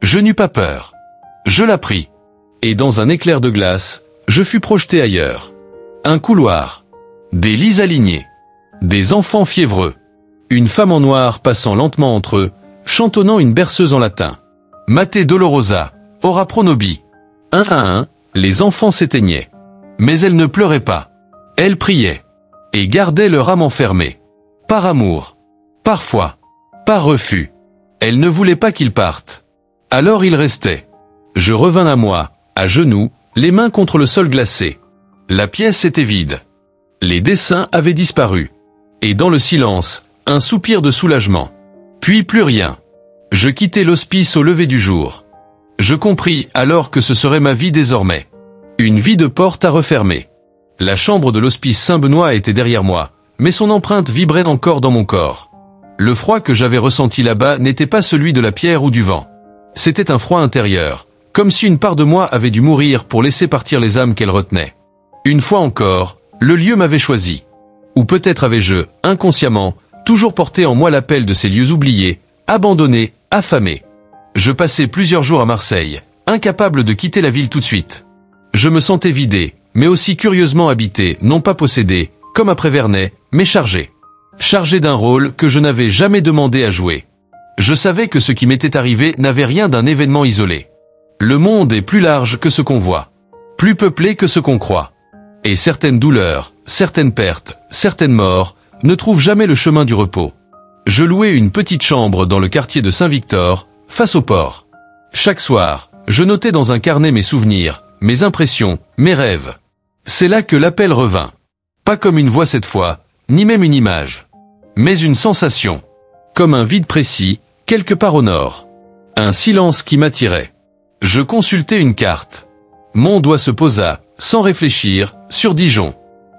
Je n'eus pas peur. Je la pris. Et dans un éclair de glace, je fus projeté ailleurs. Un couloir. Des lits alignés. Des enfants fiévreux. Une femme en noir passant lentement entre eux, chantonnant une berceuse en latin. Mater Dolorosa, ora pro nobis. Un à un, les enfants s'éteignaient. Mais elle ne pleurait pas. Elle priait. Et gardait leur âme enfermée. Par amour. Parfois. Par refus. Elle ne voulait pas qu'ils partent. Alors ils restaient. Je revins à moi, à genoux, les mains contre le sol glacé. La pièce était vide. Les dessins avaient disparu. Et dans le silence, un soupir de soulagement. Puis plus rien. Je quittai l'hospice au lever du jour. Je compris alors que ce serait ma vie désormais. Une vie de porte à refermer. La chambre de l'hospice Saint-Benoît était derrière moi, mais son empreinte vibrait encore dans mon corps. Le froid que j'avais ressenti là-bas n'était pas celui de la pierre ou du vent. C'était un froid intérieur, comme si une part de moi avait dû mourir pour laisser partir les âmes qu'elle retenait. Une fois encore, le lieu m'avait choisi. Ou peut-être avais-je, inconsciemment, toujours porté en moi l'appel de ces lieux oubliés, abandonnés, affamés. Je passai plusieurs jours à Marseille, incapable de quitter la ville tout de suite. Je me sentais vidé, mais aussi curieusement habité, non pas possédé, comme après Vernet, mais chargé. Chargé d'un rôle que je n'avais jamais demandé à jouer. Je savais que ce qui m'était arrivé n'avait rien d'un événement isolé. Le monde est plus large que ce qu'on voit, plus peuplé que ce qu'on croit. Et certaines douleurs, certaines pertes, certaines morts ne trouve jamais le chemin du repos. Je louais une petite chambre dans le quartier de Saint-Victor, face au port. Chaque soir, je notais dans un carnet mes souvenirs, mes impressions, mes rêves. C'est là que l'appel revint. Pas comme une voix cette fois, ni même une image. Mais une sensation. Comme un vide précis, quelque part au nord. Un silence qui m'attirait. Je consultai une carte. Mon doigt se posa, sans réfléchir, sur Dijon.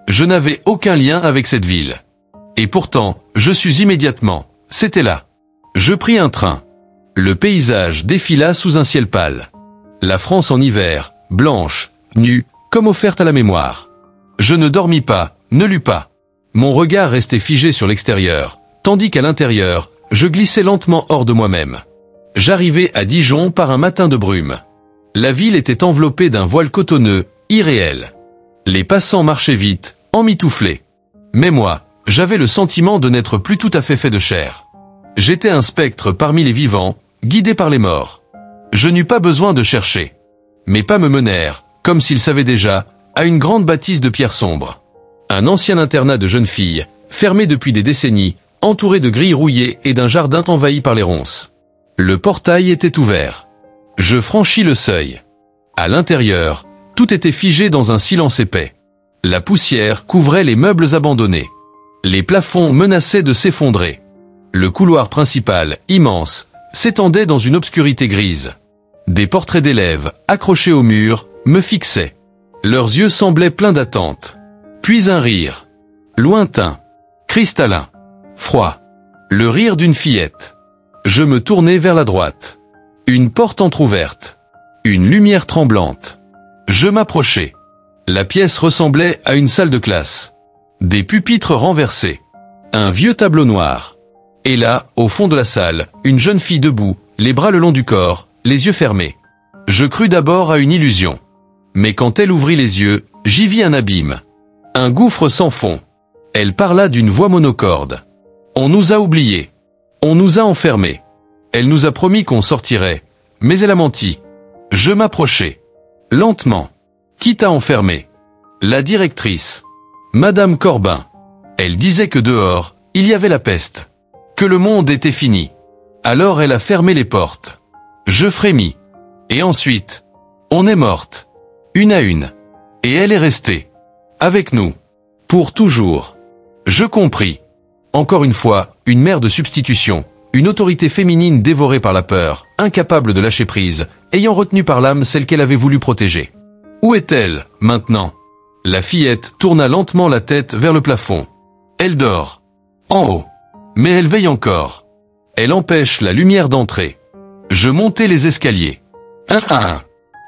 Je n'avais aucun lien avec cette ville. Et pourtant, je sus immédiatement. C'était là. Je pris un train. Le paysage défila sous un ciel pâle. La France en hiver, blanche, nue, comme offerte à la mémoire. Je ne dormis pas, ne lus pas. Mon regard restait figé sur l'extérieur, tandis qu'à l'intérieur, je glissais lentement hors de moi-même. J'arrivai à Dijon par un matin de brume. La ville était enveloppée d'un voile cotonneux, irréel. Les passants marchaient vite, emmitouflés. Mais moi, j'avais le sentiment de n'être plus tout à fait de chair. J'étais un spectre parmi les vivants, guidé par les morts. Je n'eus pas besoin de chercher. Mes pas me menèrent, comme s'ils savaient déjà, à une grande bâtisse de pierre sombre. Un ancien internat de jeunes filles, fermé depuis des décennies, entouré de grilles rouillées et d'un jardin envahi par les ronces. Le portail était ouvert. Je franchis le seuil. À l'intérieur, tout était figé dans un silence épais. La poussière couvrait les meubles abandonnés. Les plafonds menaçaient de s'effondrer. Le couloir principal, immense, s'étendait dans une obscurité grise. Des portraits d'élèves, accrochés au mur, me fixaient. Leurs yeux semblaient pleins d'attente. Puis un rire. Lointain. Cristallin. Froid. Le rire d'une fillette. Je me tournai vers la droite. Une porte entr'ouverte. Une lumière tremblante. Je m'approchai. La pièce ressemblait à une salle de classe. Des pupitres renversés. Un vieux tableau noir. Et là, au fond de la salle, une jeune fille debout, les bras le long du corps, les yeux fermés. Je crus d'abord à une illusion. Mais quand elle ouvrit les yeux, j'y vis un abîme. Un gouffre sans fond. Elle parla d'une voix monocorde. On nous a oubliés. On nous a enfermés. Elle nous a promis qu'on sortirait, mais elle a menti. Je m'approchai. Lentement. Quitte à enfermer. La directrice. Madame Corbin. Elle disait que dehors, il y avait la peste. Que le monde était fini. Alors elle a fermé les portes. Je frémis. Et ensuite, on est morte. Une à une. Et elle est restée. Avec nous. Pour toujours. Je compris. Encore une fois, une mère de substitution. Une autorité féminine dévorée par la peur, incapable de lâcher prise, ayant retenu par l'âme celle qu'elle avait voulu protéger. Où est-elle, maintenant? La fillette tourna lentement la tête vers le plafond. Elle dort. En haut. Mais elle veille encore. Elle empêche la lumière d'entrer. Je montai les escaliers. Un à un.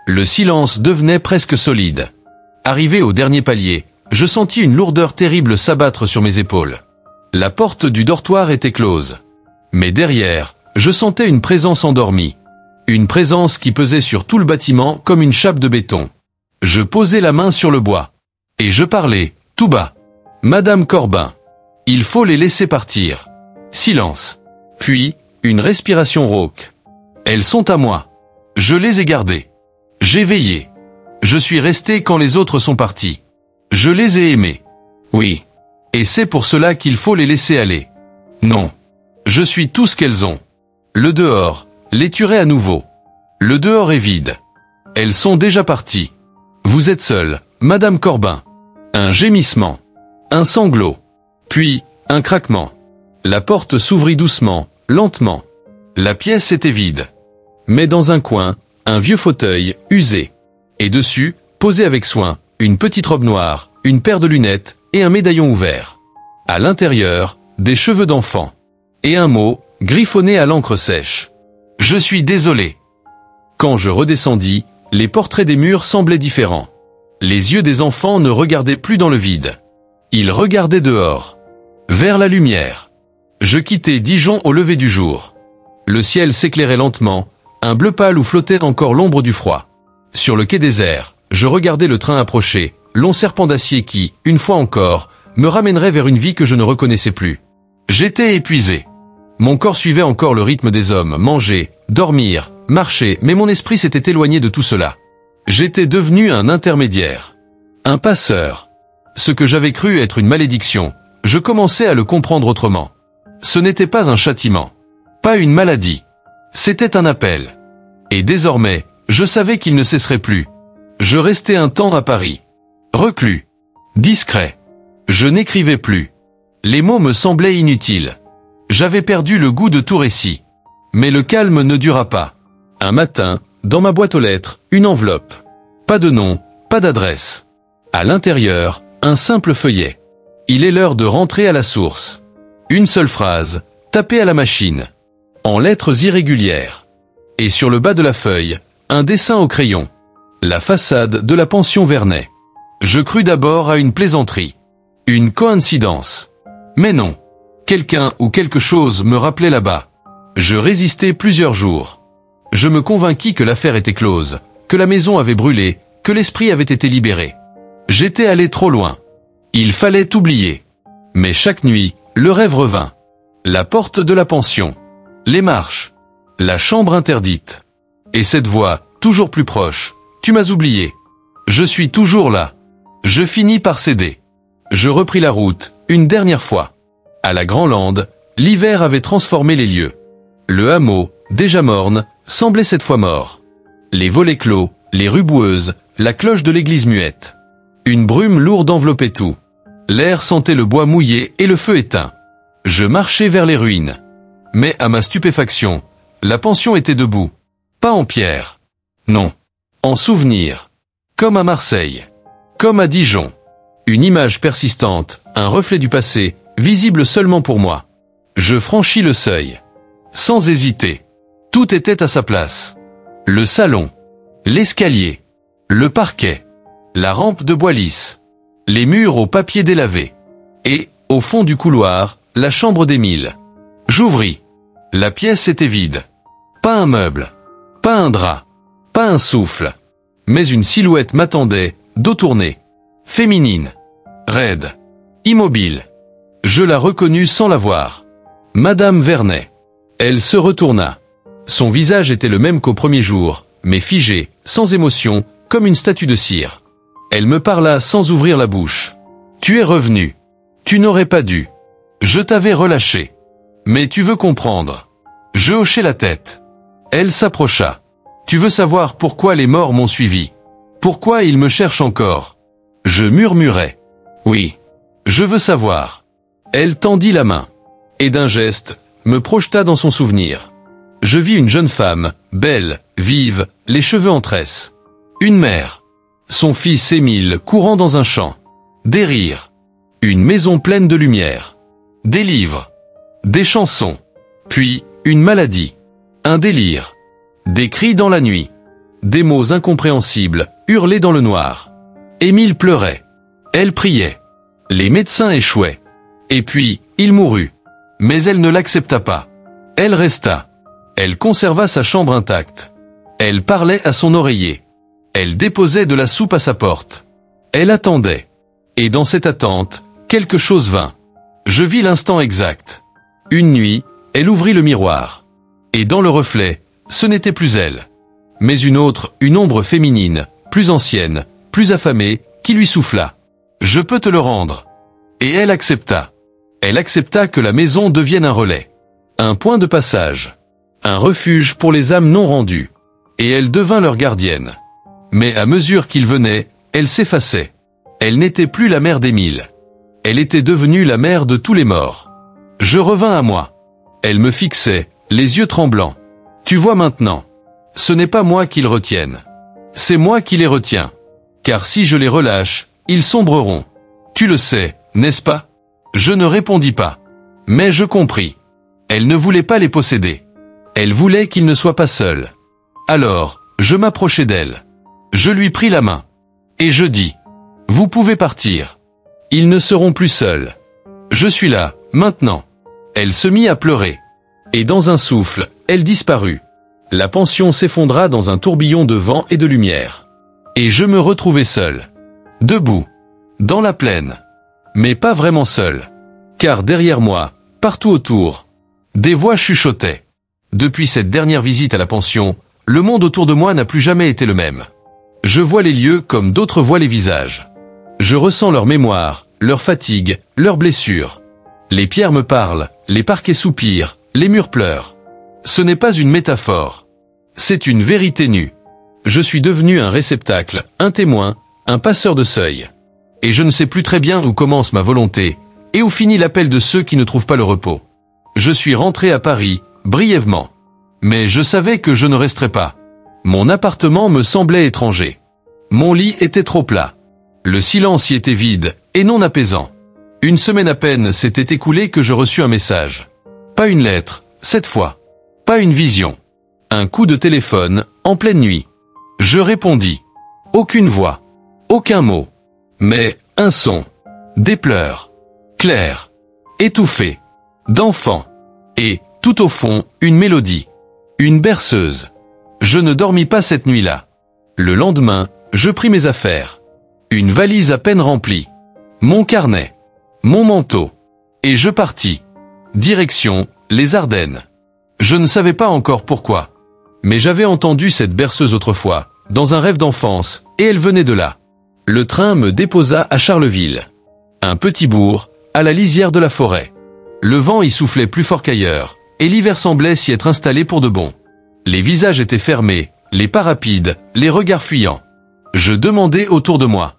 Le silence devenait presque solide. Arrivé au dernier palier, je sentis une lourdeur terrible s'abattre sur mes épaules. La porte du dortoir était close. Mais derrière, je sentais une présence endormie. Une présence qui pesait sur tout le bâtiment comme une chape de béton. Je posai la main sur le bois. Et je parlais, tout bas. Madame Corbin. Il faut les laisser partir. Silence. Puis, une respiration rauque. Elles sont à moi. Je les ai gardées. J'ai veillé. Je suis resté quand les autres sont partis. Je les ai aimées. Oui. Et c'est pour cela qu'il faut les laisser aller. Non. Je suis tout ce qu'elles ont. Le dehors, les tuerait à nouveau. Le dehors est vide. Elles sont déjà parties. Vous êtes seule, Madame Corbin. Un gémissement. Un sanglot. Puis, un craquement. La porte s'ouvrit doucement, lentement. La pièce était vide. Mais dans un coin, un vieux fauteuil, usé. Et dessus, posé avec soin, une petite robe noire, une paire de lunettes et un médaillon ouvert. À l'intérieur, des cheveux d'enfant. Et un mot, griffonné à l'encre sèche. Je suis désolé. Quand je redescendis, les portraits des murs semblaient différents. Les yeux des enfants ne regardaient plus dans le vide. Ils regardaient dehors. Vers la lumière. Je quittai Dijon au lever du jour. Le ciel s'éclairait lentement, un bleu pâle où flottait encore l'ombre du froid. Sur le quai désert, je regardais le train approcher, long serpent d'acier qui, une fois encore, me ramènerait vers une vie que je ne reconnaissais plus. J'étais épuisé. Mon corps suivait encore le rythme des hommes, manger, dormir, marcher, mais mon esprit s'était éloigné de tout cela. J'étais devenu un intermédiaire. Un passeur. Ce que j'avais cru être une malédiction, Je commençais à le comprendre autrement. Ce n'était pas un châtiment. Pas une maladie. C'était un appel. Et désormais, je savais qu'il ne cesserait plus. Je restais un temps à Paris. Reclus. Discret. Je n'écrivais plus. Les mots me semblaient inutiles. J'avais perdu le goût de tout récit. Mais le calme ne dura pas. Un matin, dans ma boîte aux lettres, une enveloppe. Pas de nom, pas d'adresse. À l'intérieur, un simple feuillet. Il est l'heure de rentrer à la source. Une seule phrase, tapée à la machine. En lettres irrégulières. Et sur le bas de la feuille, un dessin au crayon. La façade de la pension Vernet. Je crus d'abord à une plaisanterie. Une coïncidence. Mais non. Quelqu'un ou quelque chose me rappelait là-bas. Je résistai plusieurs jours. Je me convainquis que l'affaire était close, que la maison avait brûlé, que l'esprit avait été libéré. J'étais allé trop loin. Il fallait oublier. Mais chaque nuit, le rêve revint. La porte de la pension. Les marches. La chambre interdite. Et cette voix, toujours plus proche. Tu m'as oublié. Je suis toujours là. Je finis par céder. Je repris la route, une dernière fois. À la Grand-Lande, l'hiver avait transformé les lieux. Le hameau, déjà morne, semblait cette fois mort. Les volets clos, les rues boueuses, la cloche de l'église muette. Une brume lourde enveloppait tout. L'air sentait le bois mouillé et le feu éteint. Je marchais vers les ruines. Mais à ma stupéfaction, la pension était debout. Pas en pierre. Non. En souvenir. Comme à Marseille. Comme à Dijon. Une image persistante, un reflet du passé, visible seulement pour moi. Je franchis le seuil. Sans hésiter. Tout était à sa place. Le salon. L'escalier. Le parquet. La rampe de bois lisse. Les murs au papier délavé. Et, au fond du couloir, la chambre d'Émile. J'ouvris. La pièce était vide. Pas un meuble. Pas un drap. Pas un souffle. Mais une silhouette m'attendait, dos tourné. Féminine. Raide. Immobile. Je la reconnus sans la voir. Madame Vernet. Elle se retourna. Son visage était le même qu'au premier jour, mais figé, sans émotion, comme une statue de cire. Elle me parla sans ouvrir la bouche. Tu es revenu. Tu n'aurais pas dû. Je t'avais relâché. Mais tu veux comprendre. Je hochai la tête. Elle s'approcha. Tu veux savoir pourquoi les morts m'ont suivi? Pourquoi ils me cherchent encore? Je murmurai. Oui. Je veux savoir. Elle tendit la main. Et d'un geste, me projeta dans son souvenir. Je vis une jeune femme, belle, vive, les cheveux en tresse. Une mère. Son fils Émile courant dans un champ. Des rires. Une maison pleine de lumière. Des livres. Des chansons. Puis, une maladie. Un délire. Des cris dans la nuit. Des mots incompréhensibles, hurlés dans le noir. Émile pleurait. Elle priait. Les médecins échouaient. Et puis, il mourut. Mais elle ne l'accepta pas. Elle resta. Elle conserva sa chambre intacte. Elle parlait à son oreiller. Elle déposait de la soupe à sa porte. Elle attendait. Et dans cette attente, quelque chose vint. Je vis l'instant exact. Une nuit, elle ouvrit le miroir. Et dans le reflet, ce n'était plus elle. Mais une autre, une ombre féminine, plus ancienne, plus affamée, qui lui souffla. Je peux te le rendre. Et elle accepta. Elle accepta que la maison devienne un relais. Un point de passage. Un refuge pour les âmes non rendues. Et elle devint leur gardienne. Mais à mesure qu'il venait, elle s'effaçait. Elle n'était plus la mère d'Émile. Elle était devenue la mère de tous les morts. Je revins à moi. Elle me fixait, les yeux tremblants. Tu vois maintenant. Ce n'est pas moi qu'ils retiennent. C'est moi qui les retiens. Car si je les relâche, ils sombreront. Tu le sais, n'est-ce pas? Je ne répondis pas. Mais je compris. Elle ne voulait pas les posséder. Elle voulait qu'ils ne soient pas seuls. Alors, je m'approchai d'elle. Je lui pris la main. Et je dis, vous pouvez partir. Ils ne seront plus seuls. Je suis là, maintenant. Elle se mit à pleurer. Et dans un souffle, elle disparut. La pension s'effondra dans un tourbillon de vent et de lumière. Et je me retrouvai seul. Debout. Dans la plaine. Mais pas vraiment seul. Car derrière moi, partout autour, des voix chuchotaient. Depuis cette dernière visite à la pension, le monde autour de moi n'a plus jamais été le même. Je vois les lieux comme d'autres voient les visages. Je ressens leur mémoire, leur fatigue, leurs blessures. Les pierres me parlent, les parquets soupirent, les murs pleurent. Ce n'est pas une métaphore. C'est une vérité nue. Je suis devenu un réceptacle, un témoin, un passeur de seuil. Et je ne sais plus très bien où commence ma volonté, et où finit l'appel de ceux qui ne trouvent pas le repos. Je suis rentré à Paris, brièvement. Mais je savais que je ne resterais pas. Mon appartement me semblait étranger. Mon lit était trop plat. Le silence y était vide, et non apaisant. Une semaine à peine s'était écoulée que je reçus un message. Pas une lettre, cette fois. Pas une vision. Un coup de téléphone, en pleine nuit. Je répondis. Aucune voix. Aucun mot. Mais, un son. Des pleurs. Clairs. Étouffés. D'enfants. Et, tout au fond, une mélodie. Une berceuse. Je ne dormis pas cette nuit-là. Le lendemain, je pris mes affaires. Une valise à peine remplie. Mon carnet. Mon manteau. Et je partis. Direction, les Ardennes. Je ne savais pas encore pourquoi. Mais j'avais entendu cette berceuse autrefois, dans un rêve d'enfance, et elle venait de là. Le train me déposa à Charleville. Un petit bourg, à la lisière de la forêt. Le vent y soufflait plus fort qu'ailleurs, et l'hiver semblait s'y être installé pour de bon. Les visages étaient fermés, les pas rapides, les regards fuyants. Je demandai autour de moi.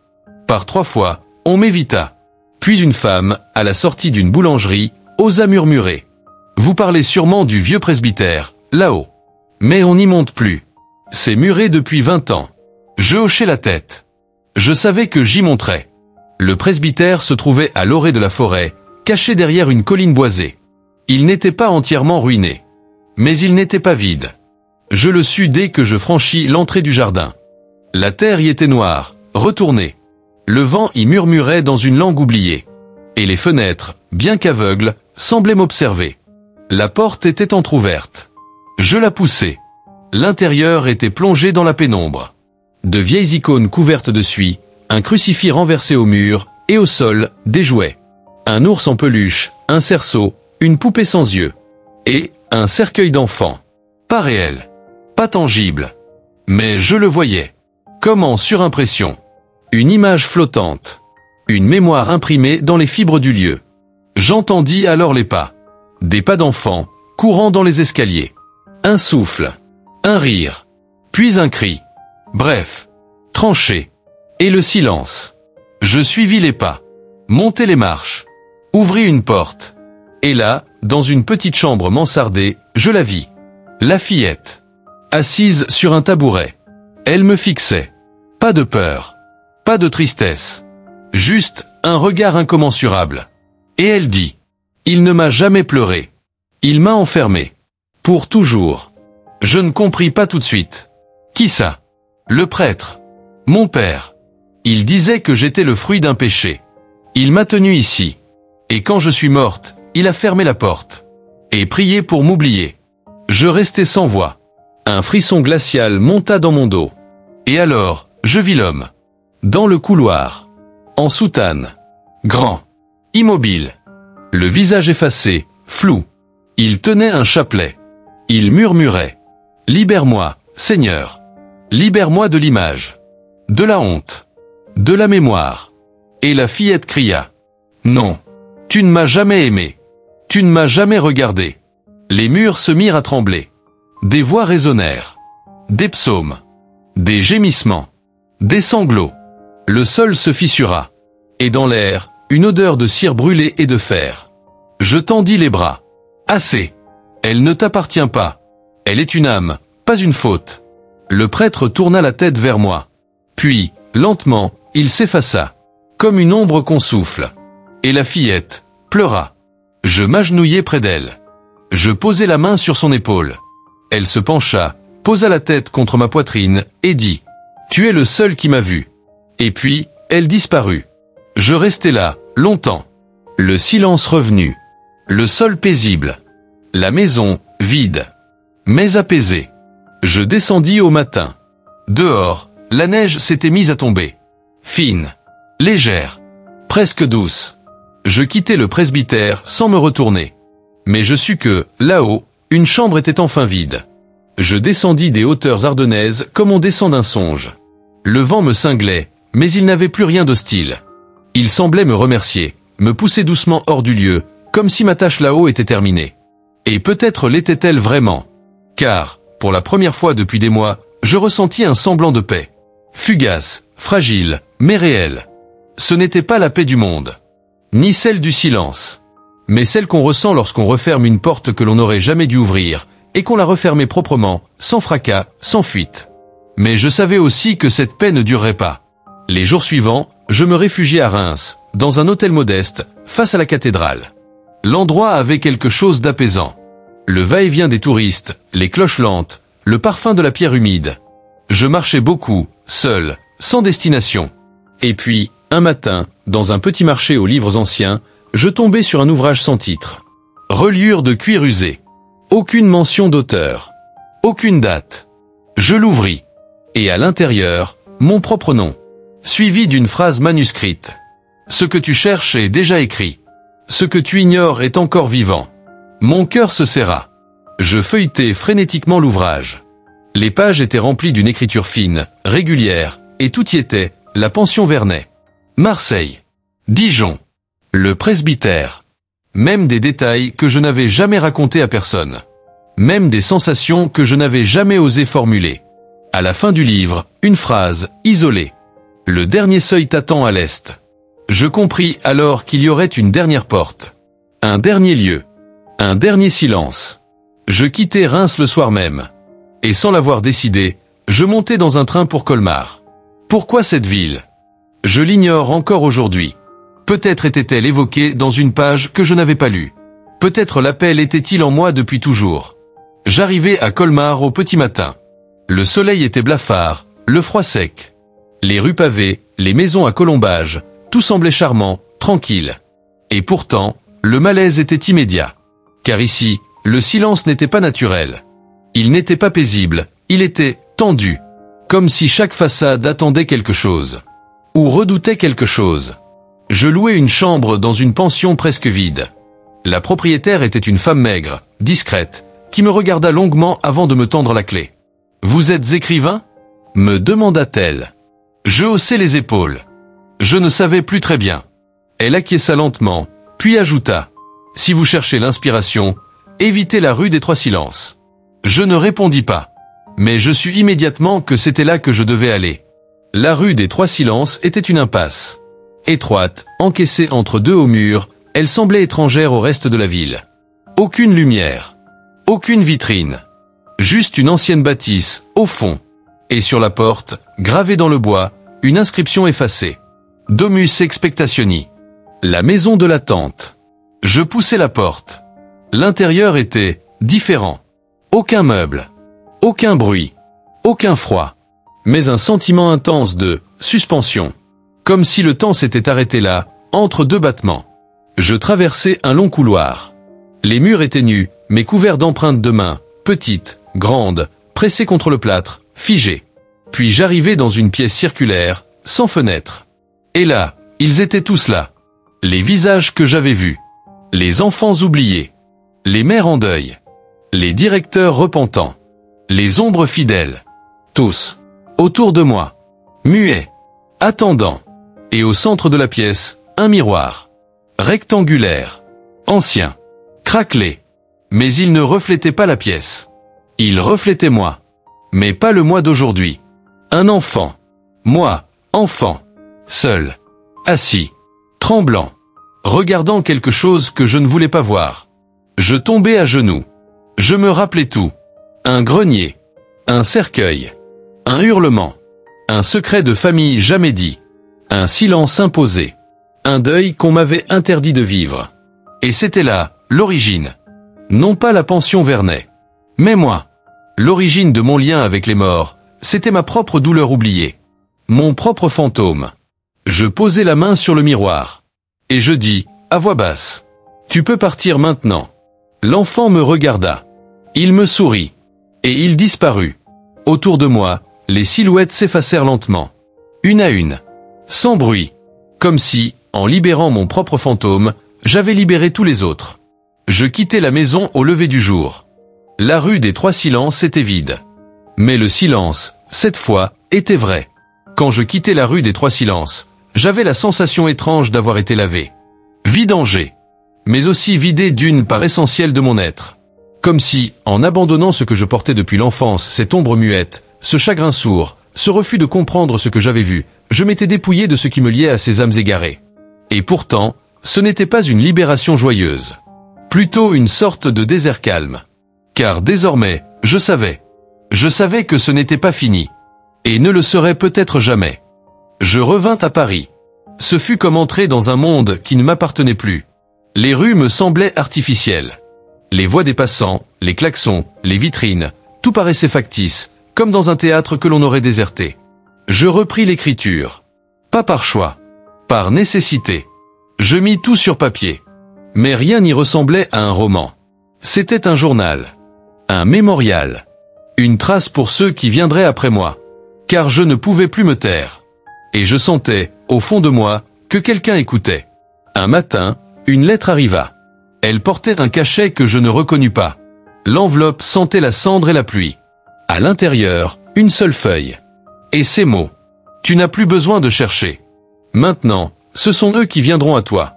Par 3 fois, on m'évita. Puis une femme, à la sortie d'une boulangerie, osa murmurer. « Vous parlez sûrement du vieux presbytère, là-haut. » Mais on n'y monte plus. C'est muré depuis 20 ans. Je hochai la tête. Je savais que j'y monterais. Le presbytère se trouvait à l'orée de la forêt, caché derrière une colline boisée. Il n'était pas entièrement ruiné. Mais il n'était pas vide. Je le sus dès que je franchis l'entrée du jardin. La terre y était noire, retournée. Le vent y murmurait dans une langue oubliée. Et les fenêtres, bien qu'aveugles, semblaient m'observer. La porte était entr'ouverte. Je la poussai. L'intérieur était plongé dans la pénombre. De vieilles icônes couvertes de suie, un crucifix renversé au mur, et au sol, des jouets. Un ours en peluche, un cerceau, une poupée sans yeux. Et un cercueil d'enfant. Pas réel. Pas tangible. Mais je le voyais. Comme en surimpression. Une image flottante. Une mémoire imprimée dans les fibres du lieu. J'entendis alors les pas. Des pas d'enfants, courant dans les escaliers. Un souffle. Un rire. Puis un cri. Bref. Tranché. Et le silence. Je suivis les pas. Montai les marches. Ouvris une porte. Et là, dans une petite chambre mansardée, je la vis. La fillette. Assise sur un tabouret. Elle me fixait. Pas de peur. Pas de tristesse. Juste un regard incommensurable. Et elle dit. Il ne m'a jamais pleuré. Il m'a enfermé. Pour toujours. Je ne compris pas tout de suite. Qui ça? Le prêtre. Mon père. Il disait que j'étais le fruit d'un péché. Il m'a tenu ici. Et quand je suis morte, il a fermé la porte. Et prié pour m'oublier. Je restai sans voix. Un frisson glacial monta dans mon dos. Et alors, je vis l'homme. Dans le couloir. En soutane. Grand. Immobile. Le visage effacé, flou. Il tenait un chapelet. Il murmurait. « Libère-moi, Seigneur. Libère-moi de l'image. De la honte. De la mémoire. » Et la fillette cria. « Non. Tu ne m'as jamais aimé. Tu ne m'as jamais regardé. » Les murs se mirent à trembler. Des voix résonnèrent. Des psaumes. Des gémissements. Des sanglots. Le sol se fissura. Et dans l'air, une odeur de cire brûlée et de fer. Je tendis les bras. Assez. Elle ne t'appartient pas. Elle est une âme, pas une faute. Le prêtre tourna la tête vers moi. Puis, lentement, il s'effaça. Comme une ombre qu'on souffle. Et la fillette pleura. Je m'agenouillai près d'elle. Je posai la main sur son épaule. Elle se pencha, posa la tête contre ma poitrine, et dit « Tu es le seul qui m'a vu. » Et puis, elle disparut. Je restai là, longtemps. Le silence revenu. Le sol paisible. La maison, vide. Mais apaisée. Je descendis au matin. Dehors, la neige s'était mise à tomber. Fine. Légère. Presque douce. Je quittai le presbytère sans me retourner. Mais je sus que, là-haut, une chambre était enfin vide. Je descendis des hauteurs ardennaises comme on descend d'un songe. Le vent me cinglait, mais il n'avait plus rien d'hostile. Il semblait me remercier, me pousser doucement hors du lieu, comme si ma tâche là-haut était terminée. Et peut-être l'était-elle vraiment. Car, pour la première fois depuis des mois, je ressentis un semblant de paix. Fugace, fragile, mais réelle. Ce n'était pas la paix du monde. Ni celle du silence. Mais celle qu'on ressent lorsqu'on referme une porte que l'on n'aurait jamais dû ouvrir, et qu'on la refermait proprement, sans fracas, sans fuite. Mais je savais aussi que cette paix ne durerait pas. Les jours suivants, je me réfugiai à Reims, dans un hôtel modeste, face à la cathédrale. L'endroit avait quelque chose d'apaisant. Le va-et-vient des touristes, les cloches lentes, le parfum de la pierre humide. Je marchais beaucoup, seul, sans destination. Et puis, un matin, dans un petit marché aux livres anciens, je tombai sur un ouvrage sans titre. Reliure de cuir usé. Aucune mention d'auteur. Aucune date. Je l'ouvris. Et à l'intérieur, mon propre nom. Suivi d'une phrase manuscrite. Ce que tu cherches est déjà écrit. Ce que tu ignores est encore vivant. Mon cœur se serra. Je feuilletai frénétiquement l'ouvrage. Les pages étaient remplies d'une écriture fine, régulière, et tout y était, la pension Vernet. Marseille. Dijon. Le presbytère. Même des détails que je n'avais jamais racontés à personne. Même des sensations que je n'avais jamais osé formuler. À la fin du livre, une phrase, isolée. Le dernier seuil t'attend à l'est. Je compris alors qu'il y aurait une dernière porte. Un dernier lieu. Un dernier silence. Je quittai Reims le soir même. Et sans l'avoir décidé, je montai dans un train pour Colmar. Pourquoi cette ville? Je l'ignore encore aujourd'hui. Peut-être était-elle évoquée dans une page que je n'avais pas lue. Peut-être l'appel était-il en moi depuis toujours. J'arrivai à Colmar au petit matin. Le soleil était blafard, le froid sec. Les rues pavées, les maisons à colombages, tout semblait charmant, tranquille. Et pourtant, le malaise était immédiat. Car ici, le silence n'était pas naturel. Il n'était pas paisible, il était tendu. Comme si chaque façade attendait quelque chose. Ou redoutait quelque chose. Je louai une chambre dans une pension presque vide. La propriétaire était une femme maigre, discrète, qui me regarda longuement avant de me tendre la clé. « Vous êtes écrivain ?» me demanda-t-elle. Je haussai les épaules. Je ne savais plus très bien. Elle acquiesça lentement, puis ajouta « Si vous cherchez l'inspiration, évitez la rue des Trois Silences. » Je ne répondis pas. Mais je sus immédiatement que c'était là que je devais aller. La rue des Trois Silences était une impasse. Étroite, encaissée entre deux hauts murs, elle semblait étrangère au reste de la ville. Aucune lumière. Aucune vitrine. Juste une ancienne bâtisse, au fond. Et sur la porte, gravée dans le bois, une inscription effacée. Domus expectationi. La maison de l'attente. Je poussai la porte. L'intérieur était différent. Aucun meuble. Aucun bruit. Aucun froid. Mais un sentiment intense de suspension. Comme si le temps s'était arrêté là, entre deux battements. Je traversai un long couloir. Les murs étaient nus, mais couverts d'empreintes de mains, petites, grandes, pressées contre le plâtre, figées. Puis j'arrivai dans une pièce circulaire, sans fenêtre. Et là, ils étaient tous là. Les visages que j'avais vus. Les enfants oubliés. Les mères en deuil. Les directeurs repentants. Les ombres fidèles. Tous. Autour de moi. Muets. Attendant. Et au centre de la pièce, un miroir. Rectangulaire. Ancien. Craquelé. Mais il ne reflétait pas la pièce. Il reflétait moi. Mais pas le moi d'aujourd'hui. Un enfant. Moi, enfant. Seul. Assis. Tremblant. Regardant quelque chose que je ne voulais pas voir. Je tombai à genoux. Je me rappelais tout. Un grenier. Un cercueil. Un hurlement. Un secret de famille jamais dit. Un silence imposé. Un deuil qu'on m'avait interdit de vivre. Et c'était là, l'origine. Non pas la pension Vernet. Mais moi. L'origine de mon lien avec les morts, c'était ma propre douleur oubliée. Mon propre fantôme. Je posai la main sur le miroir. Et je dis, à voix basse. Tu peux partir maintenant. L'enfant me regarda. Il me sourit. Et il disparut. Autour de moi, les silhouettes s'effacèrent lentement. Une à une. Sans bruit. Comme si, en libérant mon propre fantôme, j'avais libéré tous les autres. Je quittai la maison au lever du jour. La rue des Trois Silences était vide. Mais le silence, cette fois, était vrai. Quand je quittai la rue des Trois Silences, J'avais la sensation étrange d'avoir été lavé, vidangé, mais aussi vidé d'une part essentielle de mon être. Comme si, en abandonnant ce que je portais depuis l'enfance, cette ombre muette, ce chagrin sourd, ce refus de comprendre ce que j'avais vu, je m'étais dépouillé de ce qui me liait à ces âmes égarées. Et pourtant, ce n'était pas une libération joyeuse. Plutôt une sorte de désert calme. Car désormais, je savais que ce n'était pas fini. Et ne le serait peut-être jamais. Je revins à Paris. Ce fut comme entrer dans un monde qui ne m'appartenait plus. Les rues me semblaient artificielles. Les voix des passants, les klaxons, les vitrines, tout paraissait factice, comme dans un théâtre que l'on aurait déserté. Je repris l'écriture. Pas par choix. Par nécessité. Je mis tout sur papier. Mais rien n'y ressemblait à un roman. C'était un journal. Un mémorial. Une trace pour ceux qui viendraient après moi. Car je ne pouvais plus me taire. Et je sentais, au fond de moi, que quelqu'un écoutait. Un matin, une lettre arriva. Elle portait un cachet que je ne reconnus pas. L'enveloppe sentait la cendre et la pluie. À l'intérieur, une seule feuille. Et ces mots. Tu n'as plus besoin de chercher. Maintenant, ce sont eux qui viendront à toi.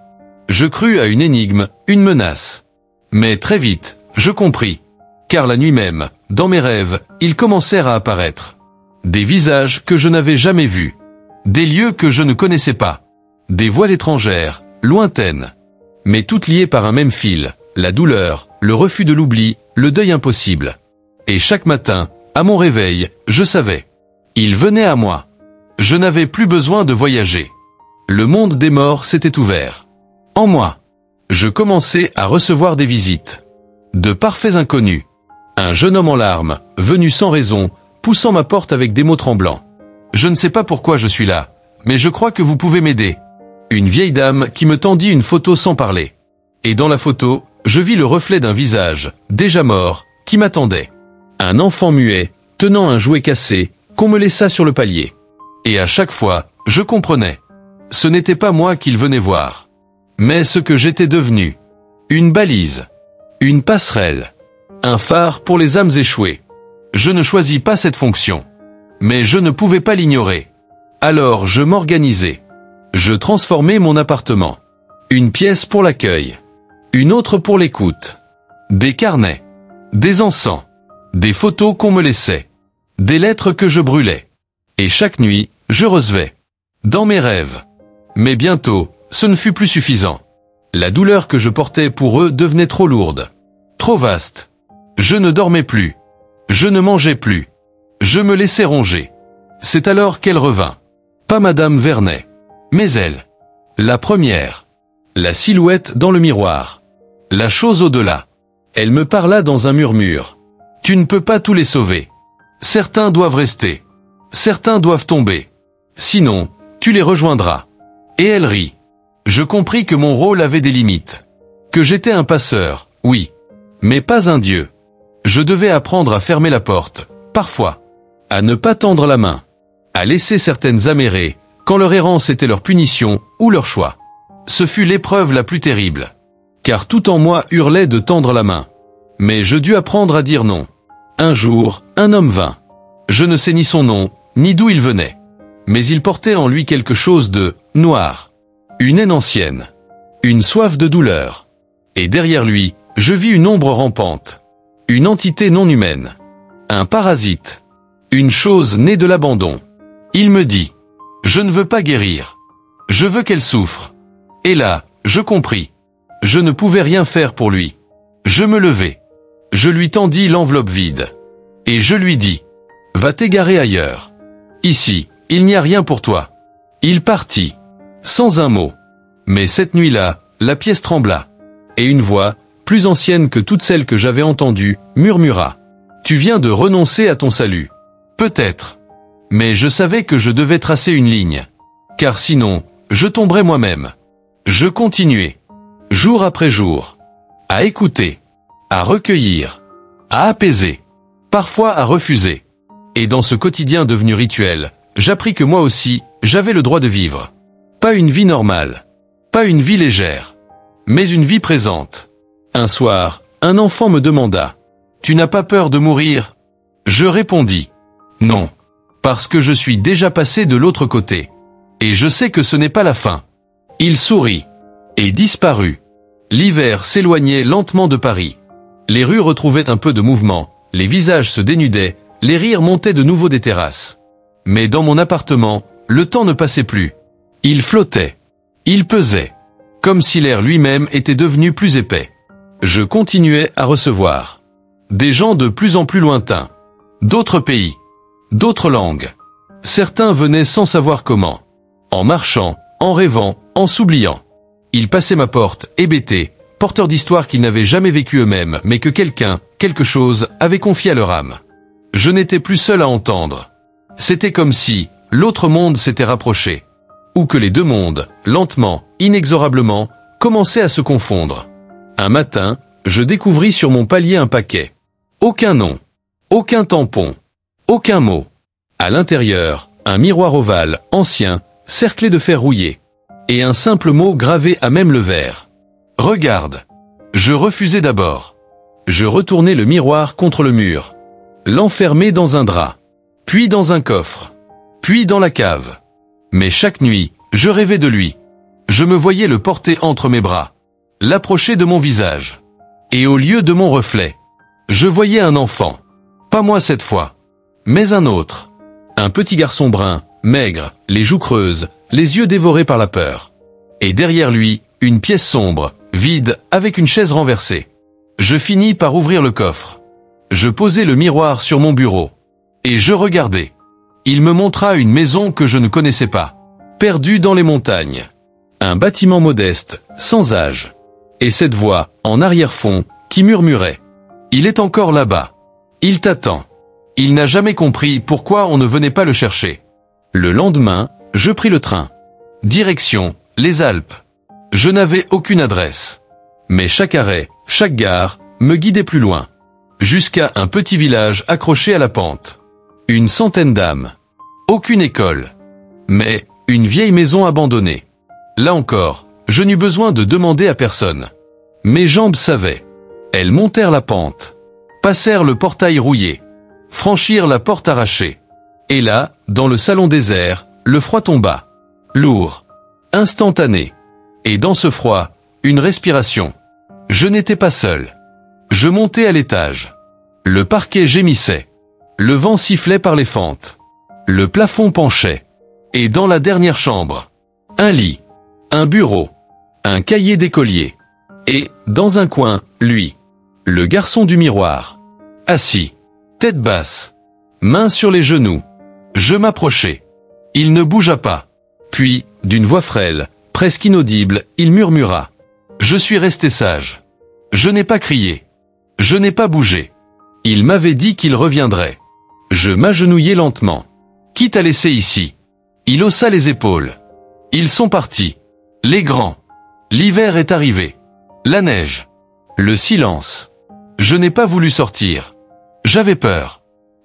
Je crus à une énigme, une menace. Mais très vite, je compris. Car la nuit même, dans mes rêves, ils commencèrent à apparaître. Des visages que je n'avais jamais vus. Des lieux que je ne connaissais pas. Des voix étrangères, lointaines. Mais toutes liées par un même fil, la douleur, le refus de l'oubli, le deuil impossible. Et chaque matin, à mon réveil, je savais. Ils venaient à moi. Je n'avais plus besoin de voyager. Le monde des morts s'était ouvert. En moi. Je commençais à recevoir des visites. De parfaits inconnus. Un jeune homme en larmes, venu sans raison, poussant ma porte avec des mots tremblants. Je ne sais pas pourquoi je suis là, mais je crois que vous pouvez m'aider. Une vieille dame qui me tendit une photo sans parler. Et dans la photo, je vis le reflet d'un visage, déjà mort, qui m'attendait. Un enfant muet, tenant un jouet cassé, qu'on me laissa sur le palier. Et à chaque fois, je comprenais. Ce n'était pas moi qu'il venait voir. Mais ce que j'étais devenu. Une balise. Une passerelle. Un phare pour les âmes échouées. Je ne choisis pas cette fonction. Mais je ne pouvais pas l'ignorer. Alors je m'organisais. Je transformais mon appartement. Une pièce pour l'accueil. Une autre pour l'écoute. Des carnets. Des encens. Des photos qu'on me laissait. Des lettres que je brûlais. Et chaque nuit, je recevais. Dans mes rêves. Mais bientôt, ce ne fut plus suffisant. La douleur que je portais pour eux devenait trop lourde. Trop vaste. Je ne dormais plus. Je ne mangeais plus. Je me laissais ronger. C'est alors qu'elle revint. Pas Madame Vernet. Mais elle. La première. La silhouette dans le miroir. La chose au-delà. Elle me parla dans un murmure. Tu ne peux pas tous les sauver. Certains doivent rester. Certains doivent tomber. Sinon, tu les rejoindras. Et elle rit. Je compris que mon rôle avait des limites. Que j'étais un passeur, oui. Mais pas un dieu. Je devais apprendre à fermer la porte, parfois. À ne pas tendre la main. À laisser certaines âmes errer, quand leur errance était leur punition ou leur choix. Ce fut l'épreuve la plus terrible. Car tout en moi hurlait de tendre la main. Mais je dus apprendre à dire non. Un jour, un homme vint. Je ne sais ni son nom, ni d'où il venait. Mais il portait en lui quelque chose de noir. Une haine ancienne. Une soif de douleur. Et derrière lui, je vis une ombre rampante. Une entité non humaine. Un parasite. Une chose née de l'abandon. Il me dit. Je ne veux pas guérir. Je veux qu'elle souffre. Et là, je compris. Je ne pouvais rien faire pour lui. Je me levai. Je lui tendis l'enveloppe vide. Et je lui dis. Va t'égarer ailleurs. Ici, il n'y a rien pour toi. Il partit. Sans un mot. Mais cette nuit-là, la pièce trembla. Et une voix, plus ancienne que toutes celles que j'avais entendues, murmura. Tu viens de renoncer à ton salut. Peut-être. Mais je savais que je devais tracer une ligne. Car sinon, je tomberais moi-même. Je continuai. Jour après jour. À écouter. À recueillir. À apaiser. Parfois à refuser. Et dans ce quotidien devenu rituel, j'appris que moi aussi, j'avais le droit de vivre. Pas une vie normale. Pas une vie légère. Mais une vie présente. Un soir, un enfant me demanda. Tu n'as pas peur de mourir? Je répondis. Non. Parce que je suis déjà passé de l'autre côté. Et je sais que ce n'est pas la fin. Il sourit. Et disparut. L'hiver s'éloignait lentement de Paris. Les rues retrouvaient un peu de mouvement, les visages se dénudaient, les rires montaient de nouveau des terrasses. Mais dans mon appartement, le temps ne passait plus. Il flottait. Il pesait. Comme si l'air lui-même était devenu plus épais. Je continuais à recevoir. Des gens de plus en plus lointains. D'autres pays. D'autres langues. Certains venaient sans savoir comment. En marchant, en rêvant, en s'oubliant. Ils passaient ma porte, hébétés, porteurs d'histoires qu'ils n'avaient jamais vécues eux-mêmes, mais que quelqu'un, quelque chose, avait confié à leur âme. Je n'étais plus seul à entendre. C'était comme si l'autre monde s'était rapproché. Ou que les deux mondes, lentement, inexorablement, commençaient à se confondre. Un matin, je découvris sur mon palier un paquet. Aucun nom. Aucun tampon. Aucun mot. À l'intérieur, un miroir ovale, ancien, cerclé de fer rouillé. Et un simple mot gravé à même le verre. Regarde. Je refusai d'abord. Je retournai le miroir contre le mur. L'enfermai dans un drap. Puis dans un coffre. Puis dans la cave. Mais chaque nuit, je rêvais de lui. Je me voyais le porter entre mes bras. L'approcher de mon visage. Et au lieu de mon reflet, je voyais un enfant. Pas moi cette fois. Mais un autre. Un petit garçon brun, maigre, les joues creuses, les yeux dévorés par la peur. Et derrière lui, une pièce sombre, vide, avec une chaise renversée. Je finis par ouvrir le coffre. Je posai le miroir sur mon bureau. Et je regardai. Il me montra une maison que je ne connaissais pas. Perdue dans les montagnes. Un bâtiment modeste, sans âge. Et cette voix, en arrière-fond, qui murmurait. Il est encore là-bas. Il t'attend. Il n'a jamais compris pourquoi on ne venait pas le chercher. Le lendemain, je pris le train. Direction, les Alpes. Je n'avais aucune adresse. Mais chaque arrêt, chaque gare, me guidait plus loin. Jusqu'à un petit village accroché à la pente. Une centaine d'âmes. Aucune école. Mais, une vieille maison abandonnée. Là encore, je n'eus besoin de demander à personne. Mes jambes savaient. Elles montèrent la pente. Passèrent le portail rouillé. Franchirent la porte arrachée. Et là, dans le salon désert, le froid tomba. Lourd. Instantané. Et dans ce froid, une respiration. Je n'étais pas seul. Je montais à l'étage. Le parquet gémissait. Le vent sifflait par les fentes. Le plafond penchait. Et dans la dernière chambre, un lit, un bureau, un cahier d'écolier. Et, dans un coin, lui, le garçon du miroir. Assis, tête basse, mains sur les genoux. Je m'approchai. Il ne bougea pas. Puis, d'une voix frêle, presque inaudible, il murmura. Je suis resté sage. Je n'ai pas crié. Je n'ai pas bougé. Il m'avait dit qu'il reviendrait. Je m'agenouillai lentement. Quitte à laisser ici. Il haussa les épaules. Ils sont partis. Les grands. L'hiver est arrivé. La neige. Le silence. Je n'ai pas voulu sortir. J'avais peur.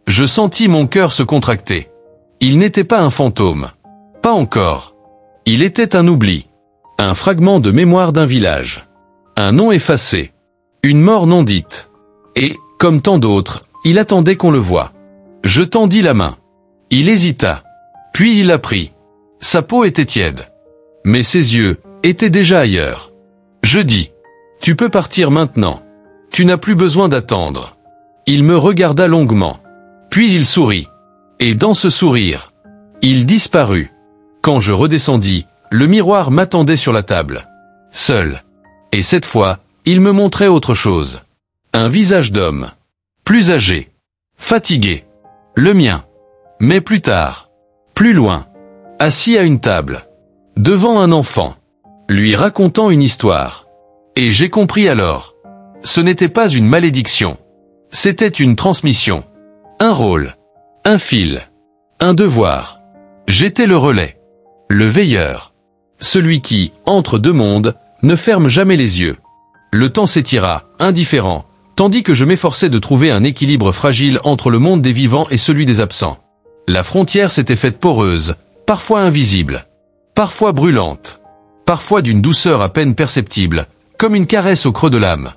Je sentis mon cœur se contracter. Il n'était pas un fantôme. Pas encore. Il était un oubli. Un fragment de mémoire d'un village. Un nom effacé. Une mort non dite. Et, comme tant d'autres, il attendait qu'on le voie. Je tendis la main. Il hésita. Puis il la prit. Sa peau était tiède. Mais ses yeux étaient déjà ailleurs. Je dis. Tu peux partir maintenant. Tu n'as plus besoin d'attendre. Il me regarda longuement. Puis il sourit. Et dans ce sourire, il disparut. Quand je redescendis, le miroir m'attendait sur la table. Seul. Et cette fois, il me montrait autre chose. Un visage d'homme. Plus âgé. Fatigué. Le mien. Mais plus tard. Plus loin. Assis à une table. Devant un enfant. Lui racontant une histoire. Et j'ai compris alors. Ce n'était pas une malédiction. C'était une transmission. Un rôle. Un fil. Un devoir. J'étais le relais. Le veilleur. Celui qui, entre deux mondes, ne ferme jamais les yeux. Le temps s'étira, indifférent, tandis que je m'efforçais de trouver un équilibre fragile entre le monde des vivants et celui des absents. La frontière s'était faite poreuse, parfois invisible, parfois brûlante, parfois d'une douceur à peine perceptible, comme une caresse au creux de l'âme.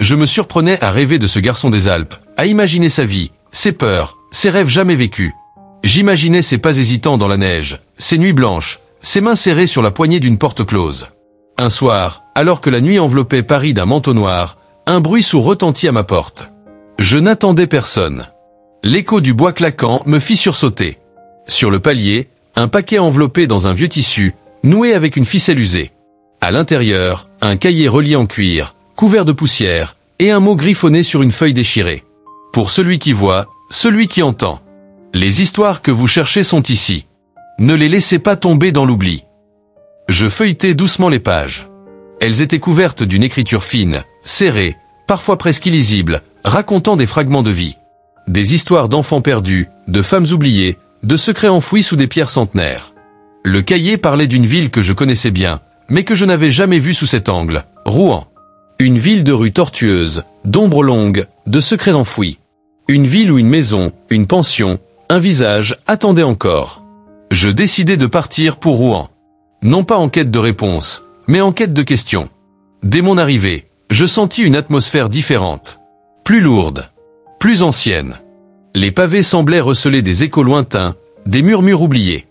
Je me surprenais à rêver de ce garçon des Alpes, à imaginer sa vie, ses peurs, ses rêves jamais vécus. J'imaginais ses pas hésitants dans la neige, ses nuits blanches, ses mains serrées sur la poignée d'une porte close. Un soir, alors que la nuit enveloppait Paris d'un manteau noir, un bruit sourd retentit à ma porte. Je n'attendais personne. L'écho du bois claquant me fit sursauter. Sur le palier, un paquet enveloppé dans un vieux tissu, noué avec une ficelle usée. À l'intérieur, un cahier relié en cuir, couvert de poussière, et un mot griffonné sur une feuille déchirée. Pour celui qui voit, celui qui entend. Les histoires que vous cherchez sont ici. Ne les laissez pas tomber dans l'oubli. Je feuilletai doucement les pages. Elles étaient couvertes d'une écriture fine, serrée, parfois presque illisible, racontant des fragments de vie. Des histoires d'enfants perdus, de femmes oubliées, de secrets enfouis sous des pierres centenaires. Le cahier parlait d'une ville que je connaissais bien, mais que je n'avais jamais vue sous cet angle, Rouen. Une ville de rues tortueuses, d'ombres longues, de secrets enfouis. Une ville où une maison, une pension, un visage attendaient encore. Je décidai de partir pour Rouen. Non pas en quête de réponses, mais en quête de questions. Dès mon arrivée, je sentis une atmosphère différente. Plus lourde. Plus ancienne. Les pavés semblaient receler des échos lointains, des murmures oubliés.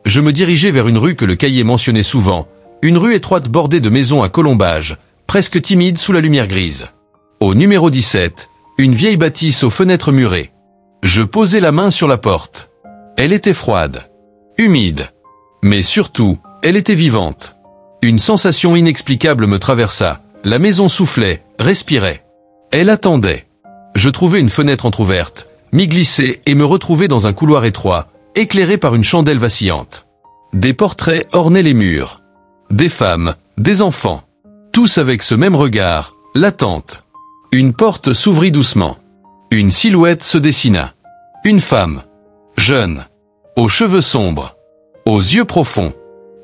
Je me dirigeai vers une rue que le cahier mentionnait souvent, une rue étroite bordée de maisons à colombages, presque timide sous la lumière grise. Au numéro 17, une vieille bâtisse aux fenêtres murées. Je posai la main sur la porte. Elle était froide, humide, mais surtout, elle était vivante. Une sensation inexplicable me traversa, la maison soufflait, respirait. Elle attendait. Je trouvai une fenêtre entr'ouverte, m'y glissai et me retrouvai dans un couloir étroit, éclairé par une chandelle vacillante. Des portraits ornaient les murs. Des femmes, des enfants. Tous avec ce même regard, l'attente. Une porte s'ouvrit doucement. Une silhouette se dessina. Une femme. Jeune. Aux cheveux sombres. Aux yeux profonds.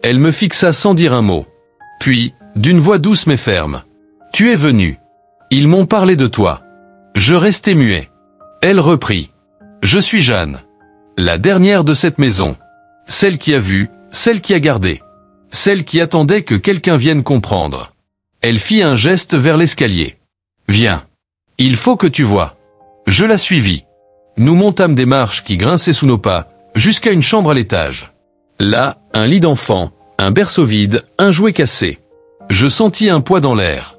Elle me fixa sans dire un mot. Puis, d'une voix douce mais ferme. « Tu es venu. Ils m'ont parlé de toi. » Je restai muet. Elle reprit. « Je suis Jeanne. La dernière de cette maison. Celle qui a vu, celle qui a gardé. Celle qui attendait que quelqu'un vienne comprendre. » Elle fit un geste vers l'escalier. « Viens. Il faut que tu vois. » Je la suivis. Nous montâmes des marches qui grinçaient sous nos pas, jusqu'à une chambre à l'étage. Là, un lit d'enfant, un berceau vide, un jouet cassé. Je sentis un poids dans l'air.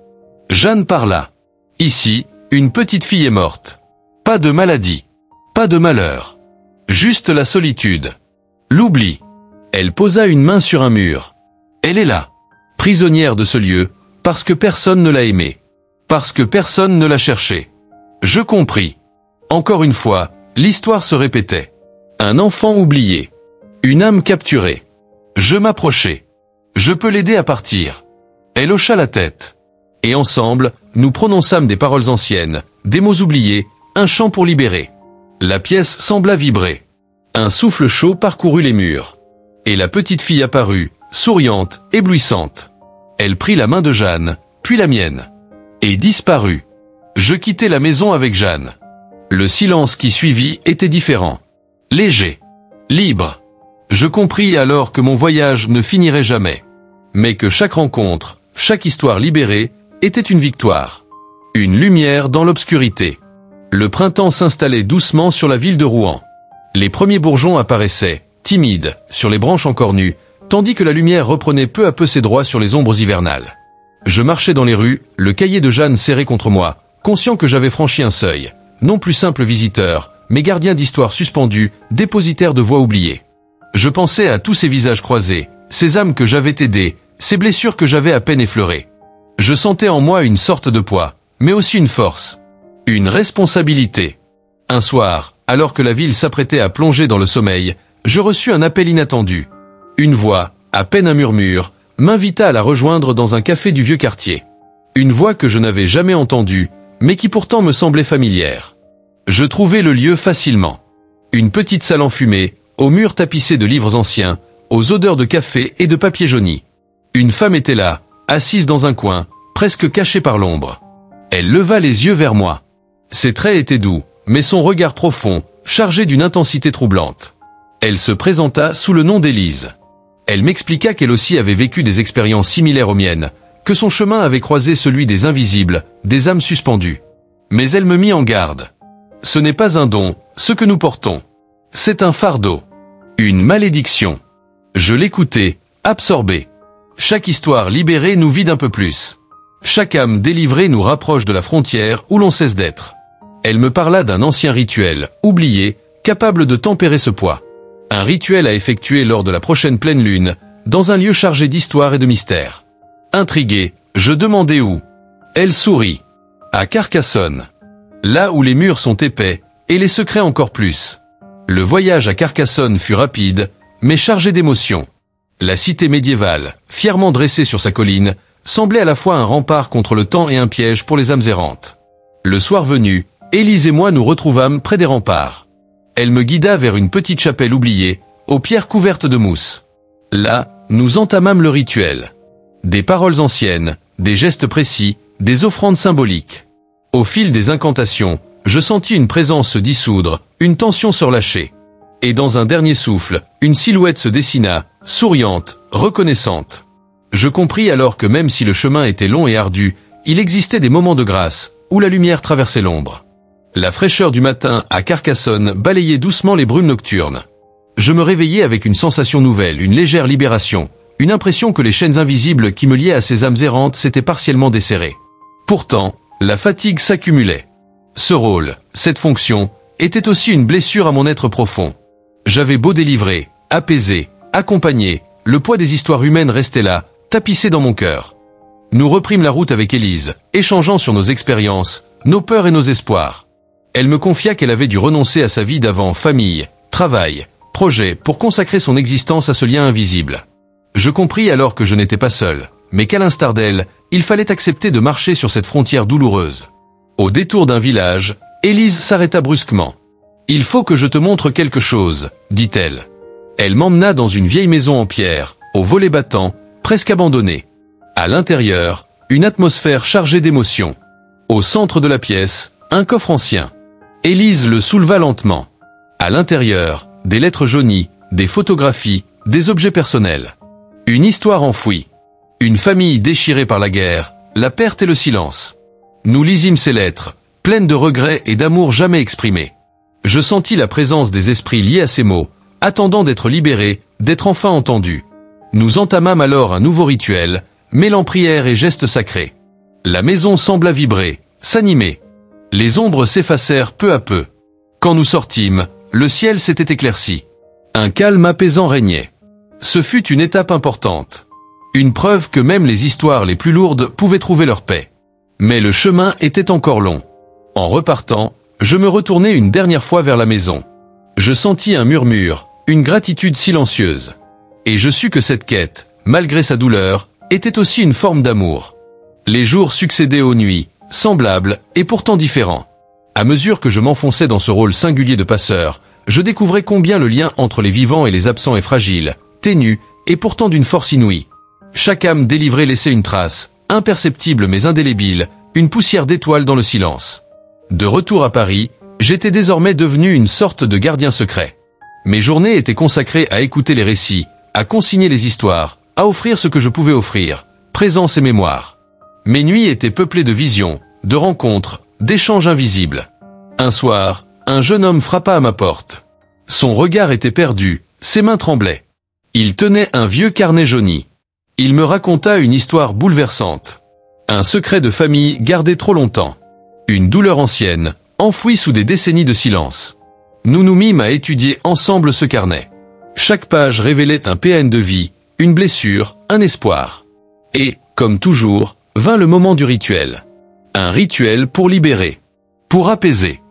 Jeanne parla. « Ici, une petite fille est morte. Pas de maladie. Pas de malheur. Juste la solitude. L'oubli. » Elle posa une main sur un mur. Elle est là, prisonnière de ce lieu, parce que personne ne l'a aimée. Parce que personne ne l'a cherchée. Je compris. Encore une fois, l'histoire se répétait. Un enfant oublié. Une âme capturée. Je m'approchai. Je peux l'aider à partir. Elle hocha la tête. Et ensemble, nous prononçâmes des paroles anciennes, des mots oubliés, un chant pour libérer. La pièce sembla vibrer. Un souffle chaud parcourut les murs. Et la petite fille apparut, souriante, éblouissante. Elle prit la main de Jeanne, puis la mienne. Et disparut. Je quittai la maison avec Jeanne. Le silence qui suivit était différent. Léger. Libre. Je compris alors que mon voyage ne finirait jamais. Mais que chaque rencontre, chaque histoire libérée, était une victoire. Une lumière dans l'obscurité. Le printemps s'installait doucement sur la ville de Rouen. Les premiers bourgeons apparaissaient, timides, sur les branches encore nues, tandis que la lumière reprenait peu à peu ses droits sur les ombres hivernales. Je marchais dans les rues, le cahier de Jeanne serré contre moi, conscient que j'avais franchi un seuil, non plus simple visiteur, mais gardien d'histoires suspendues, dépositaire de voix oubliées. Je pensais à tous ces visages croisés, ces âmes que j'avais aidées, ces blessures que j'avais à peine effleurées. Je sentais en moi une sorte de poids, mais aussi une force, une responsabilité. Un soir, alors que la ville s'apprêtait à plonger dans le sommeil, je reçus un appel inattendu. Une voix, à peine un murmure, m'invita à la rejoindre dans un café du vieux quartier. Une voix que je n'avais jamais entendue, mais qui pourtant me semblait familière. Je trouvai le lieu facilement. Une petite salle enfumée, aux murs tapissés de livres anciens, aux odeurs de café et de papier jauni. Une femme était là, assise dans un coin, presque cachée par l'ombre. Elle leva les yeux vers moi. Ses traits étaient doux, mais son regard profond, chargé d'une intensité troublante. Elle se présenta sous le nom d'Élise. Elle m'expliqua qu'elle aussi avait vécu des expériences similaires aux miennes, que son chemin avait croisé celui des invisibles, des âmes suspendues. Mais elle me mit en garde. Ce n'est pas un don, ce que nous portons. C'est un fardeau. Une malédiction. Je l'écoutai, absorbés. Chaque histoire libérée nous vide un peu plus. Chaque âme délivrée nous rapproche de la frontière où l'on cesse d'être. Elle me parla d'un ancien rituel, oublié, capable de tempérer ce poids. Un rituel à effectuer lors de la prochaine pleine lune, dans un lieu chargé d'histoire et de mystère. Intrigué, je demandai où. Elle sourit. À Carcassonne. Là où les murs sont épais, et les secrets encore plus. Le voyage à Carcassonne fut rapide, mais chargé d'émotions. La cité médiévale, fièrement dressée sur sa colline, semblait à la fois un rempart contre le temps et un piège pour les âmes errantes. Le soir venu, Élise et moi nous retrouvâmes près des remparts. Elle me guida vers une petite chapelle oubliée, aux pierres couvertes de mousse. Là, nous entamâmes le rituel. Des paroles anciennes, des gestes précis, des offrandes symboliques. Au fil des incantations, je sentis une présence se dissoudre, une tension se relâcher. Et dans un dernier souffle, une silhouette se dessina, souriante, reconnaissante. Je compris alors que même si le chemin était long et ardu, il existait des moments de grâce, où la lumière traversait l'ombre. La fraîcheur du matin à Carcassonne balayait doucement les brumes nocturnes. Je me réveillais avec une sensation nouvelle, une légère libération, une impression que les chaînes invisibles qui me liaient à ces âmes errantes s'étaient partiellement desserrées. Pourtant, la fatigue s'accumulait. Ce rôle, cette fonction, était aussi une blessure à mon être profond. J'avais beau délivrer, apaiser, accompagner, le poids des histoires humaines restait là, tapissé dans mon cœur. Nous reprîmes la route avec Élise, échangeant sur nos expériences, nos peurs et nos espoirs. Elle me confia qu'elle avait dû renoncer à sa vie d'avant, famille, travail, projet, pour consacrer son existence à ce lien invisible. Je compris alors que je n'étais pas seul, mais qu'à l'instar d'elle, il fallait accepter de marcher sur cette frontière douloureuse. Au détour d'un village, Élise s'arrêta brusquement. « Il faut que je te montre quelque chose », dit-elle. Elle m'emmena dans une vieille maison en pierre, aux volets battants, presque abandonnée. À l'intérieur, une atmosphère chargée d'émotions. Au centre de la pièce, un coffre ancien. Élise le souleva lentement. À l'intérieur, des lettres jaunies, des photographies, des objets personnels. Une histoire enfouie. Une famille déchirée par la guerre, la perte et le silence. Nous lisîmes ces lettres, pleines de regrets et d'amour jamais exprimés. Je sentis la présence des esprits liés à ces mots, attendant d'être libérés, d'être enfin entendus. Nous entamâmes alors un nouveau rituel, mêlant prière et gestes sacrés. La maison sembla vibrer, s'animer. Les ombres s'effacèrent peu à peu. Quand nous sortîmes, le ciel s'était éclairci. Un calme apaisant régnait. Ce fut une étape importante. Une preuve que même les histoires les plus lourdes pouvaient trouver leur paix. Mais le chemin était encore long. En repartant, je me retournai une dernière fois vers la maison. Je sentis un murmure, une gratitude silencieuse. Et je sus que cette quête, malgré sa douleur, était aussi une forme d'amour. Les jours succédaient aux nuits, semblables et pourtant différents. À mesure que je m'enfonçais dans ce rôle singulier de passeur, je découvrais combien le lien entre les vivants et les absents est fragile, ténu et pourtant d'une force inouïe. Chaque âme délivrée laissait une trace, imperceptible mais indélébile, une poussière d'étoiles dans le silence. De retour à Paris, j'étais désormais devenu une sorte de gardien secret. Mes journées étaient consacrées à écouter les récits, à consigner les histoires, à offrir ce que je pouvais offrir, présence et mémoire. Mes nuits étaient peuplées de visions, de rencontres, d'échanges invisibles. Un soir, un jeune homme frappa à ma porte. Son regard était perdu, ses mains tremblaient. Il tenait un vieux carnet jauni. Il me raconta une histoire bouleversante. Un secret de famille gardé trop longtemps. Une douleur ancienne, enfouie sous des décennies de silence. Nous nous mîmes à étudier ensemble ce carnet. Chaque page révélait un PN de vie, une blessure, un espoir. Et, comme toujours, vint le moment du rituel. Un rituel pour libérer, pour apaiser,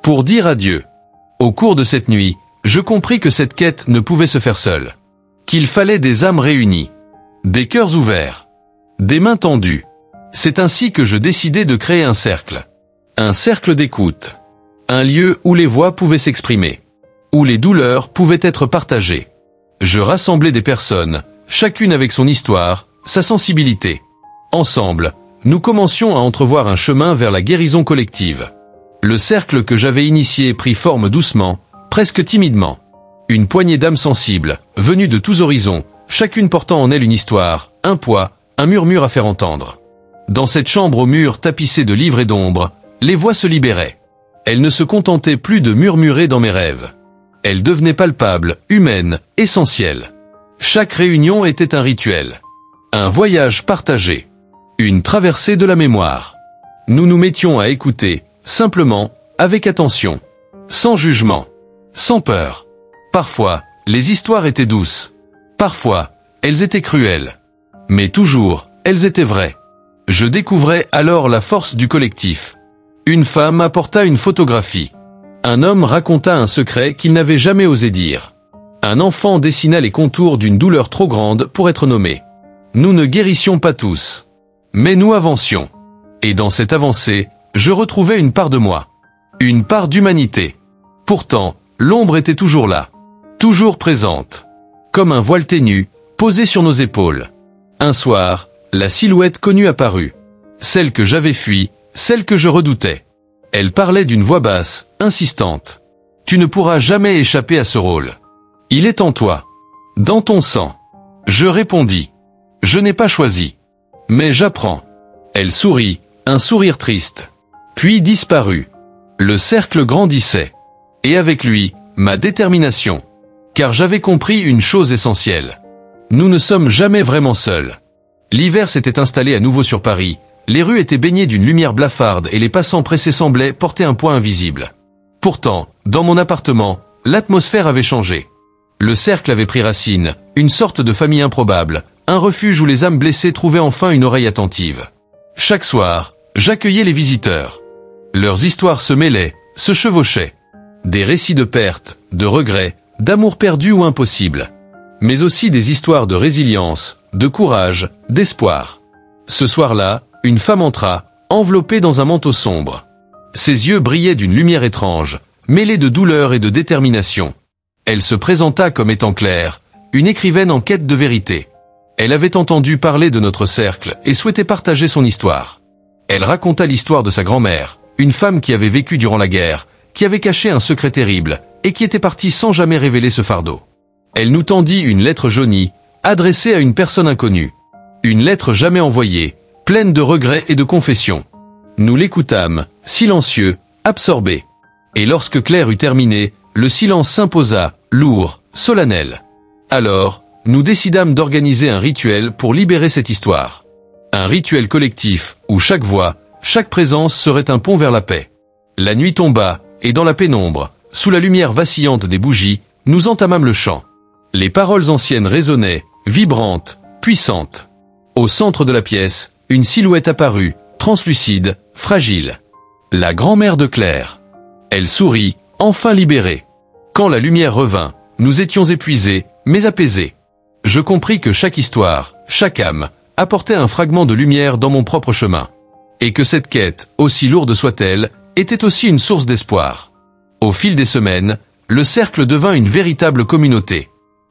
pour dire adieu. Au cours de cette nuit, je compris que cette quête ne pouvait se faire seule. Qu'il fallait des âmes réunies, des cœurs ouverts, des mains tendues. C'est ainsi que je décidai de créer un cercle d'écoute, un lieu où les voix pouvaient s'exprimer, où les douleurs pouvaient être partagées. Je rassemblai des personnes, chacune avec son histoire, sa sensibilité. Ensemble, nous commencions à entrevoir un chemin vers la guérison collective. Le cercle que j'avais initié prit forme doucement, presque timidement. Une poignée d'âmes sensibles, venues de tous horizons, chacune portant en elle une histoire, un poids, un murmure à faire entendre. Dans cette chambre aux murs tapissés de livres et d'ombres, les voix se libéraient. Elles ne se contentaient plus de murmurer dans mes rêves. Elles devenaient palpables, humaines, essentielles. Chaque réunion était un rituel. Un voyage partagé. Une traversée de la mémoire. Nous nous mettions à écouter, simplement, avec attention. Sans jugement. Sans peur. Parfois, les histoires étaient douces. Parfois, elles étaient cruelles. Mais toujours, elles étaient vraies. Je découvrais alors la force du collectif. Une femme apporta une photographie. Un homme raconta un secret qu'il n'avait jamais osé dire. Un enfant dessina les contours d'une douleur trop grande pour être nommée. Nous ne guérissions pas tous. Mais nous avancions. Et dans cette avancée, je retrouvais une part de moi. Une part d'humanité. Pourtant, l'ombre était toujours là. Toujours présente. Comme un voile ténu, posé sur nos épaules. Un soir, la silhouette connue apparut. Celle que j'avais fuie, celle que je redoutais. Elle parlait d'une voix basse, insistante. Tu ne pourras jamais échapper à ce rôle. Il est en toi. Dans ton sang. Je répondis. Je n'ai pas choisi. Mais j'apprends. Elle sourit, un sourire triste. Puis disparut. Le cercle grandissait. Et avec lui, ma détermination. Car j'avais compris une chose essentielle. Nous ne sommes jamais vraiment seuls. L'hiver s'était installé à nouveau sur Paris. Les rues étaient baignées d'une lumière blafarde et les passants pressés semblaient porter un poids invisible. Pourtant, dans mon appartement, l'atmosphère avait changé. Le cercle avait pris racine, une sorte de famille improbable, un refuge où les âmes blessées trouvaient enfin une oreille attentive. Chaque soir, j'accueillais les visiteurs. Leurs histoires se mêlaient, se chevauchaient. Des récits de pertes, de regrets, d'amour perdu ou impossible. Mais aussi des histoires de résilience, de courage, d'espoir. Ce soir-là, une femme entra, enveloppée dans un manteau sombre. Ses yeux brillaient d'une lumière étrange, mêlée de douleur et de détermination. Elle se présenta comme étant Claire, une écrivaine en quête de vérité. Elle avait entendu parler de notre cercle et souhaitait partager son histoire. Elle raconta l'histoire de sa grand-mère, une femme qui avait vécu durant la guerre, qui avait caché un secret terrible et qui était partie sans jamais révéler ce fardeau. Elle nous tendit une lettre jaunie, adressée à une personne inconnue. Une lettre jamais envoyée, pleine de regrets et de confessions. Nous l'écoutâmes, silencieux, absorbés. Et lorsque Claire eut terminé, le silence s'imposa, lourd, solennel. Alors, nous décidâmes d'organiser un rituel pour libérer cette histoire. Un rituel collectif, où chaque voix, chaque présence serait un pont vers la paix. La nuit tomba, et dans la pénombre, sous la lumière vacillante des bougies, nous entamâmes le chant. Les paroles anciennes résonnaient, vibrantes, puissantes. Au centre de la pièce, une silhouette apparut, translucide, fragile. La grand-mère de Claire. Elle sourit, enfin libérée. Quand la lumière revint, nous étions épuisés, mais apaisés. Je compris que chaque histoire, chaque âme, apportait un fragment de lumière dans mon propre chemin. Et que cette quête, aussi lourde soit-elle, était aussi une source d'espoir. Au fil des semaines, le cercle devint une véritable communauté.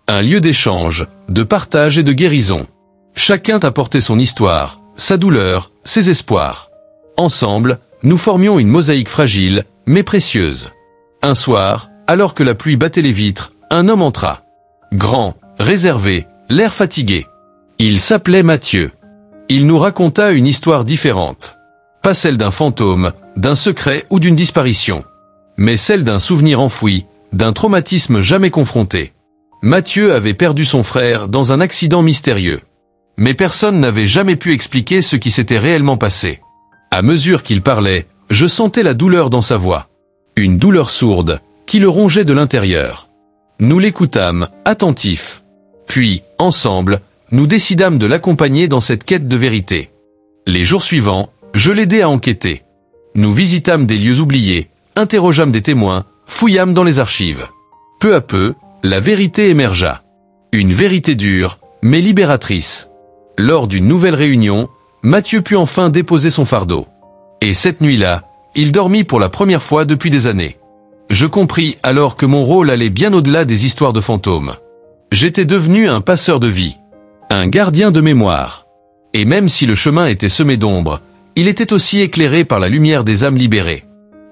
Un lieu d'échange, de partage et de guérison. Chacun apportait son histoire, sa douleur, ses espoirs. Ensemble, nous formions une mosaïque fragile, mais précieuse. Un soir, alors que la pluie battait les vitres, un homme entra. Grand, réservé, l'air fatigué. Il s'appelait Mathieu. Il nous raconta une histoire différente. Pas celle d'un fantôme, d'un secret ou d'une disparition. Mais celle d'un souvenir enfoui, d'un traumatisme jamais confronté. Mathieu avait perdu son frère dans un accident mystérieux. Mais personne n'avait jamais pu expliquer ce qui s'était réellement passé. À mesure qu'il parlait, je sentais la douleur dans sa voix. Une douleur sourde, qui le rongeait de l'intérieur. Nous l'écoutâmes, attentifs. Puis, ensemble, nous décidâmes de l'accompagner dans cette quête de vérité. Les jours suivants, je l'aidai à enquêter. Nous visitâmes des lieux oubliés, interrogeâmes des témoins, fouillâmes dans les archives. Peu à peu, la vérité émergea. Une vérité dure, mais libératrice. Lors d'une nouvelle réunion, Mathieu put enfin déposer son fardeau. Et cette nuit-là, il dormit pour la première fois depuis des années. Je compris alors que mon rôle allait bien au-delà des histoires de fantômes. J'étais devenu un passeur de vie, un gardien de mémoire. Et même si le chemin était semé d'ombre, il était aussi éclairé par la lumière des âmes libérées.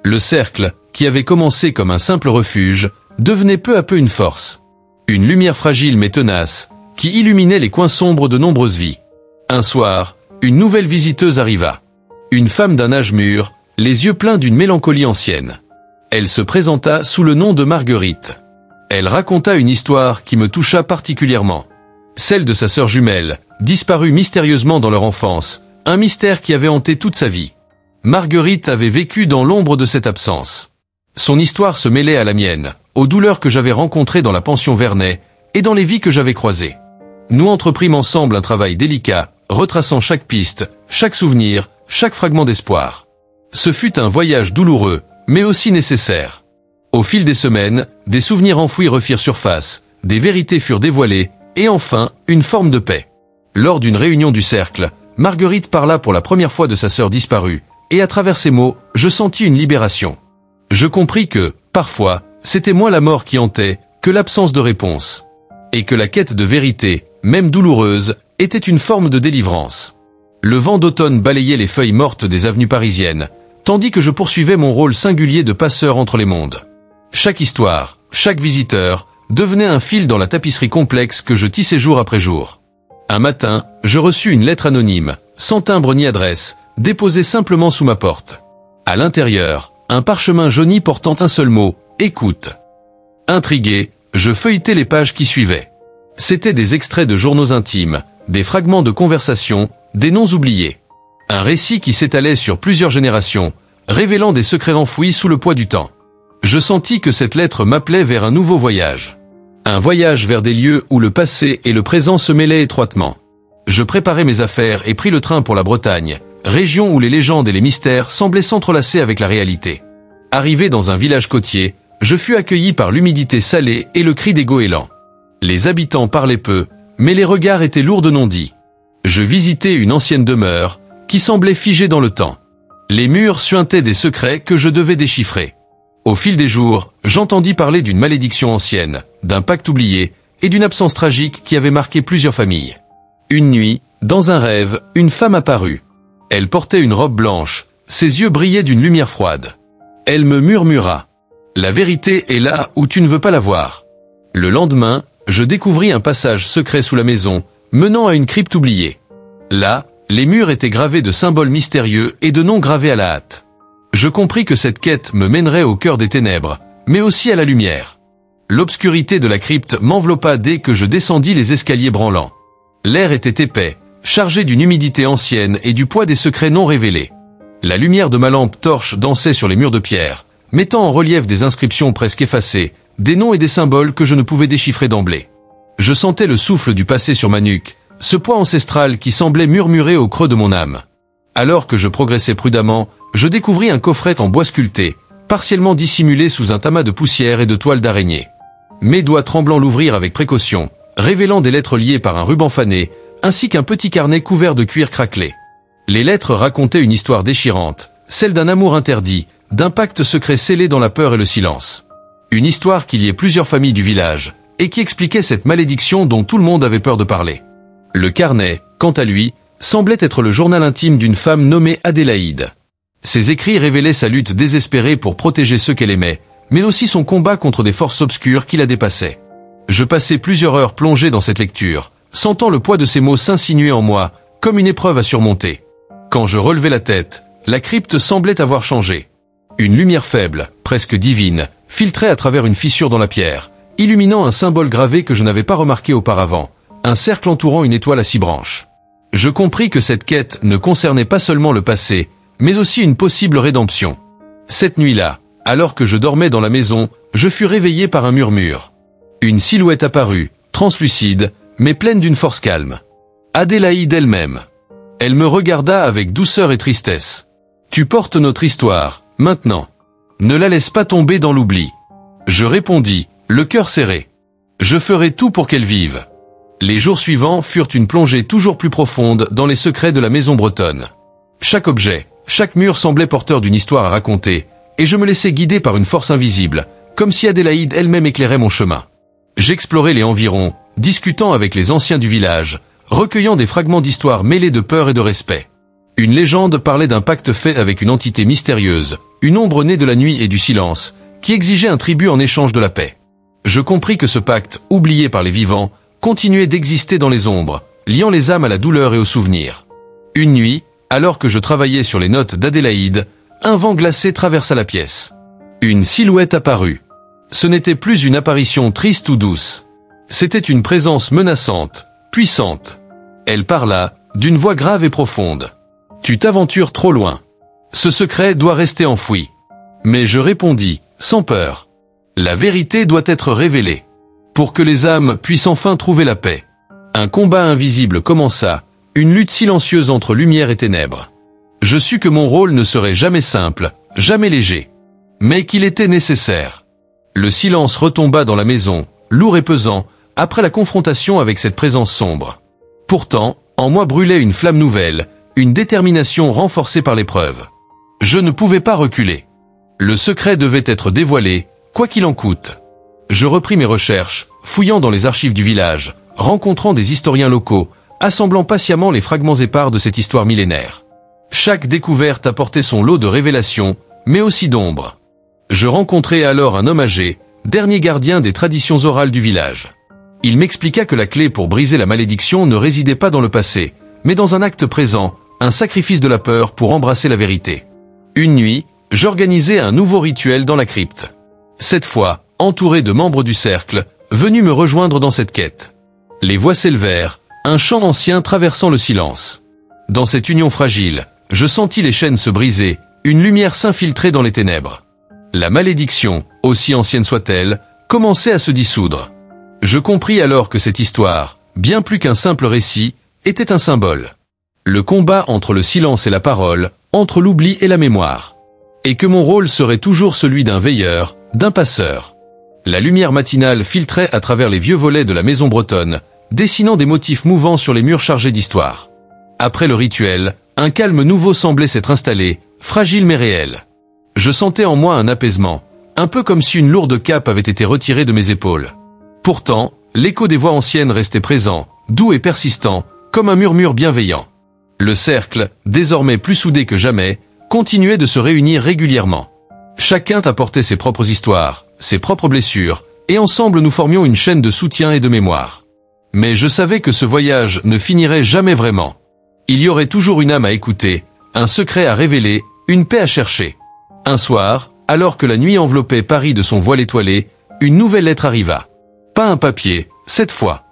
Le cercle, qui avait commencé comme un simple refuge, devenait peu à peu une force. Une lumière fragile mais tenace, qui illuminait les coins sombres de nombreuses vies. Un soir, une nouvelle visiteuse arriva. Une femme d'un âge mûr, les yeux pleins d'une mélancolie ancienne. Elle se présenta sous le nom de Marguerite. Elle raconta une histoire qui me toucha particulièrement. celle de sa sœur jumelle, disparue mystérieusement dans leur enfance, un mystère qui avait hanté toute sa vie. Marguerite avait vécu dans l'ombre de cette absence. Son histoire se mêlait à la mienne, aux douleurs que j'avais rencontrées dans la pension Vernet, et dans les vies que j'avais croisées. Nous entreprîmes ensemble un travail délicat, retraçant chaque piste, chaque souvenir, chaque fragment d'espoir. Ce fut un voyage douloureux, mais aussi nécessaire. Au fil des semaines, des souvenirs enfouis refirent surface, des vérités furent dévoilées, et enfin, une forme de paix. Lors d'une réunion du cercle, Marguerite parla pour la première fois de sa sœur disparue, et à travers ces mots, je sentis une libération. Je compris que, parfois, c'était moins la mort qui hantait, que l'absence de réponse. Et que la quête de vérité, même douloureuse, était une forme de délivrance. Le vent d'automne balayait les feuilles mortes des avenues parisiennes, tandis que je poursuivais mon rôle singulier de passeur entre les mondes. Chaque histoire, chaque visiteur, devenait un fil dans la tapisserie complexe que je tissais jour après jour. Un matin, je reçus une lettre anonyme, sans timbre ni adresse, déposée simplement sous ma porte. À l'intérieur, un parchemin jauni portant un seul mot, « Écoute ». Intrigué, je feuilletai les pages qui suivaient. C'étaient des extraits de journaux intimes, des fragments de conversations, des noms oubliés. Un récit qui s'étalait sur plusieurs générations, révélant des secrets enfouis sous le poids du temps. Je sentis que cette lettre m'appelait vers un nouveau voyage. Un voyage vers des lieux où le passé et le présent se mêlaient étroitement. Je préparai mes affaires et pris le train pour la Bretagne, région où les légendes et les mystères semblaient s'entrelacer avec la réalité. Arrivé dans un village côtier, je fus accueilli par l'humidité salée et le cri des goélands. Les habitants parlaient peu, mais les regards étaient lourds de non-dits. Je visitai une ancienne demeure, qui semblait figée dans le temps. Les murs suintaient des secrets que je devais déchiffrer. Au fil des jours, j'entendis parler d'une malédiction ancienne, d'un pacte oublié, et d'une absence tragique qui avait marqué plusieurs familles. Une nuit, dans un rêve, une femme apparut. Elle portait une robe blanche, ses yeux brillaient d'une lumière froide. Elle me murmura. « La vérité est là où tu ne veux pas la voir. » Le lendemain, je découvris un passage secret sous la maison, menant à une crypte oubliée. Là, les murs étaient gravés de symboles mystérieux et de noms gravés à la hâte. Je compris que cette quête me mènerait au cœur des ténèbres, mais aussi à la lumière. L'obscurité de la crypte m'enveloppa dès que je descendis les escaliers branlants. L'air était épais, chargé d'une humidité ancienne et du poids des secrets non révélés. La lumière de ma lampe torche dansait sur les murs de pierre, mettant en relief des inscriptions presque effacées, des noms et des symboles que je ne pouvais déchiffrer d'emblée. Je sentais le souffle du passé sur ma nuque, ce poids ancestral qui semblait murmurer au creux de mon âme. Alors que je progressais prudemment, je découvris un coffret en bois sculpté, partiellement dissimulé sous un tamas de poussière et de toiles d'araignée. Mes doigts tremblants l'ouvrirent avec précaution, révélant des lettres liées par un ruban fané, ainsi qu'un petit carnet couvert de cuir craquelé. Les lettres racontaient une histoire déchirante, celle d'un amour interdit, d'un pacte secret scellé dans la peur et le silence. Une histoire qui liait plusieurs familles du village, et qui expliquait cette malédiction dont tout le monde avait peur de parler. Le carnet, quant à lui, semblait être le journal intime d'une femme nommée Adélaïde. Ses écrits révélaient sa lutte désespérée pour protéger ceux qu'elle aimait, mais aussi son combat contre des forces obscures qui la dépassaient. Je passai plusieurs heures plongé dans cette lecture, sentant le poids de ces mots s'insinuer en moi, comme une épreuve à surmonter. Quand je relevai la tête, la crypte semblait avoir changé. Une lumière faible, presque divine, filtrait à travers une fissure dans la pierre, illuminant un symbole gravé que je n'avais pas remarqué auparavant, un cercle entourant une étoile à 6 branches. Je compris que cette quête ne concernait pas seulement le passé, mais aussi une possible rédemption. Cette nuit-là, alors que je dormais dans la maison, je fus réveillé par un murmure. Une silhouette apparut, translucide, mais pleine d'une force calme. Adélaïde elle-même. Elle me regarda avec douceur et tristesse. « Tu portes notre histoire, maintenant. Ne la laisse pas tomber dans l'oubli. » Je répondis, le cœur serré. « Je ferai tout pour qu'elle vive. » Les jours suivants furent une plongée toujours plus profonde dans les secrets de la maison bretonne. Chaque objet, chaque mur semblait porteur d'une histoire à raconter, et je me laissais guider par une force invisible, comme si Adélaïde elle-même éclairait mon chemin. J'explorais les environs, discutant avec les anciens du village, recueillant des fragments d'histoire mêlés de peur et de respect. Une légende parlait d'un pacte fait avec une entité mystérieuse, une ombre née de la nuit et du silence, qui exigeait un tribut en échange de la paix. Je compris que ce pacte, oublié par les vivants, continuait d'exister dans les ombres, liant les âmes à la douleur et au souvenir. Une nuit, alors que je travaillais sur les notes d'Adélaïde, un vent glacé traversa la pièce. Une silhouette apparut. Ce n'était plus une apparition triste ou douce. C'était une présence menaçante, puissante. Elle parla, d'une voix grave et profonde. Tu t'aventures trop loin. Ce secret doit rester enfoui. Mais je répondis, sans peur. La vérité doit être révélée. Pour que les âmes puissent enfin trouver la paix. Un combat invisible commença, une lutte silencieuse entre lumière et ténèbres. Je sus que mon rôle ne serait jamais simple, jamais léger. Mais qu'il était nécessaire. Le silence retomba dans la maison, lourd et pesant, après la confrontation avec cette présence sombre. Pourtant, en moi brûlait une flamme nouvelle, une détermination renforcée par l'épreuve. Je ne pouvais pas reculer. Le secret devait être dévoilé, quoi qu'il en coûte. Je repris mes recherches, fouillant dans les archives du village, rencontrant des historiens locaux, assemblant patiemment les fragments épars de cette histoire millénaire. Chaque découverte apportait son lot de révélations, mais aussi d'ombres. Je rencontrai alors un homme âgé, dernier gardien des traditions orales du village. Il m'expliqua que la clé pour briser la malédiction ne résidait pas dans le passé, mais dans un acte présent, un sacrifice de la peur pour embrasser la vérité. Une nuit, j'organisai un nouveau rituel dans la crypte. Cette fois, entouré de membres du cercle, venus me rejoindre dans cette quête. Les voix s'élevèrent, un chant ancien traversant le silence. Dans cette union fragile, je sentis les chaînes se briser, une lumière s'infiltrer dans les ténèbres. La malédiction, aussi ancienne soit-elle, commençait à se dissoudre. Je compris alors que cette histoire, bien plus qu'un simple récit, était un symbole. Le combat entre le silence et la parole, entre l'oubli et la mémoire. Et que mon rôle serait toujours celui d'un veilleur, d'un passeur. La lumière matinale filtrait à travers les vieux volets de la maison bretonne, dessinant des motifs mouvants sur les murs chargés d'histoire. Après le rituel, un calme nouveau semblait s'être installé, fragile mais réel. Je sentais en moi un apaisement, un peu comme si une lourde cape avait été retirée de mes épaules. Pourtant, l'écho des voix anciennes restait présent, doux et persistant, comme un murmure bienveillant. Le cercle, désormais plus soudé que jamais, continuait de se réunir régulièrement. Chacun apportait ses propres histoires, ses propres blessures, et ensemble nous formions une chaîne de soutien et de mémoire. Mais je savais que ce voyage ne finirait jamais vraiment. Il y aurait toujours une âme à écouter, un secret à révéler, une paix à chercher. Un soir, alors que la nuit enveloppait Paris de son voile étoilé, une nouvelle lettre arriva. Pas un papier, cette fois.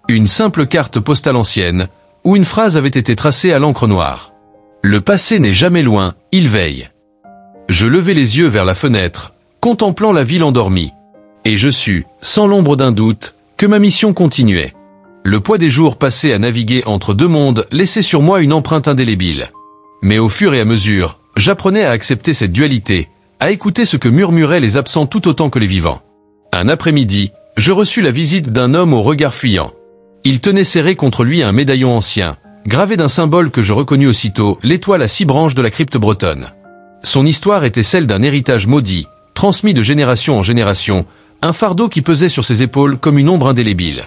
Une simple carte postale ancienne, où une phrase avait été tracée à l'encre noire. Le passé n'est jamais loin, il veille. Je levai les yeux vers la fenêtre, contemplant la ville endormie. Et je sus, sans l'ombre d'un doute, que ma mission continuait. Le poids des jours passés à naviguer entre deux mondes laissait sur moi une empreinte indélébile. Mais au fur et à mesure, j'apprenais à accepter cette dualité, à écouter ce que murmuraient les absents tout autant que les vivants. Un après-midi, je reçus la visite d'un homme au regard fuyant. Il tenait serré contre lui un médaillon ancien, gravé d'un symbole que je reconnus aussitôt, l'étoile à 6 branches de la crypte bretonne. Son histoire était celle d'un héritage maudit, transmis de génération en génération, un fardeau qui pesait sur ses épaules comme une ombre indélébile.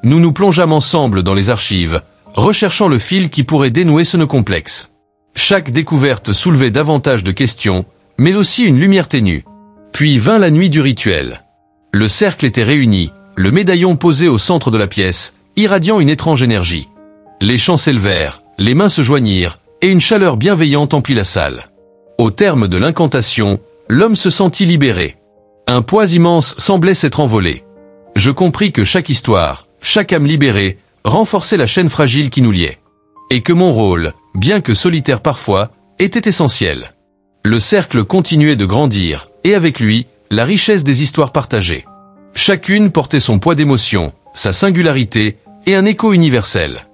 Nous nous plongeâmes ensemble dans les archives, recherchant le fil qui pourrait dénouer ce nœud complexe. Chaque découverte soulevait davantage de questions, mais aussi une lumière ténue. Puis vint la nuit du rituel. Le cercle était réuni, le médaillon posé au centre de la pièce, irradiant une étrange énergie. Les chants s'élevèrent, les mains se joignirent, et une chaleur bienveillante emplit la salle. Au terme de l'incantation, l'homme se sentit libéré. Un poids immense semblait s'être envolé. Je compris que chaque histoire, chaque âme libérée, renforçait la chaîne fragile qui nous liait. Et que mon rôle, bien que solitaire parfois, était essentiel. Le cercle continuait de grandir, et avec lui, la richesse des histoires partagées. Chacune portait son poids d'émotion, sa singularité, et un écho universel.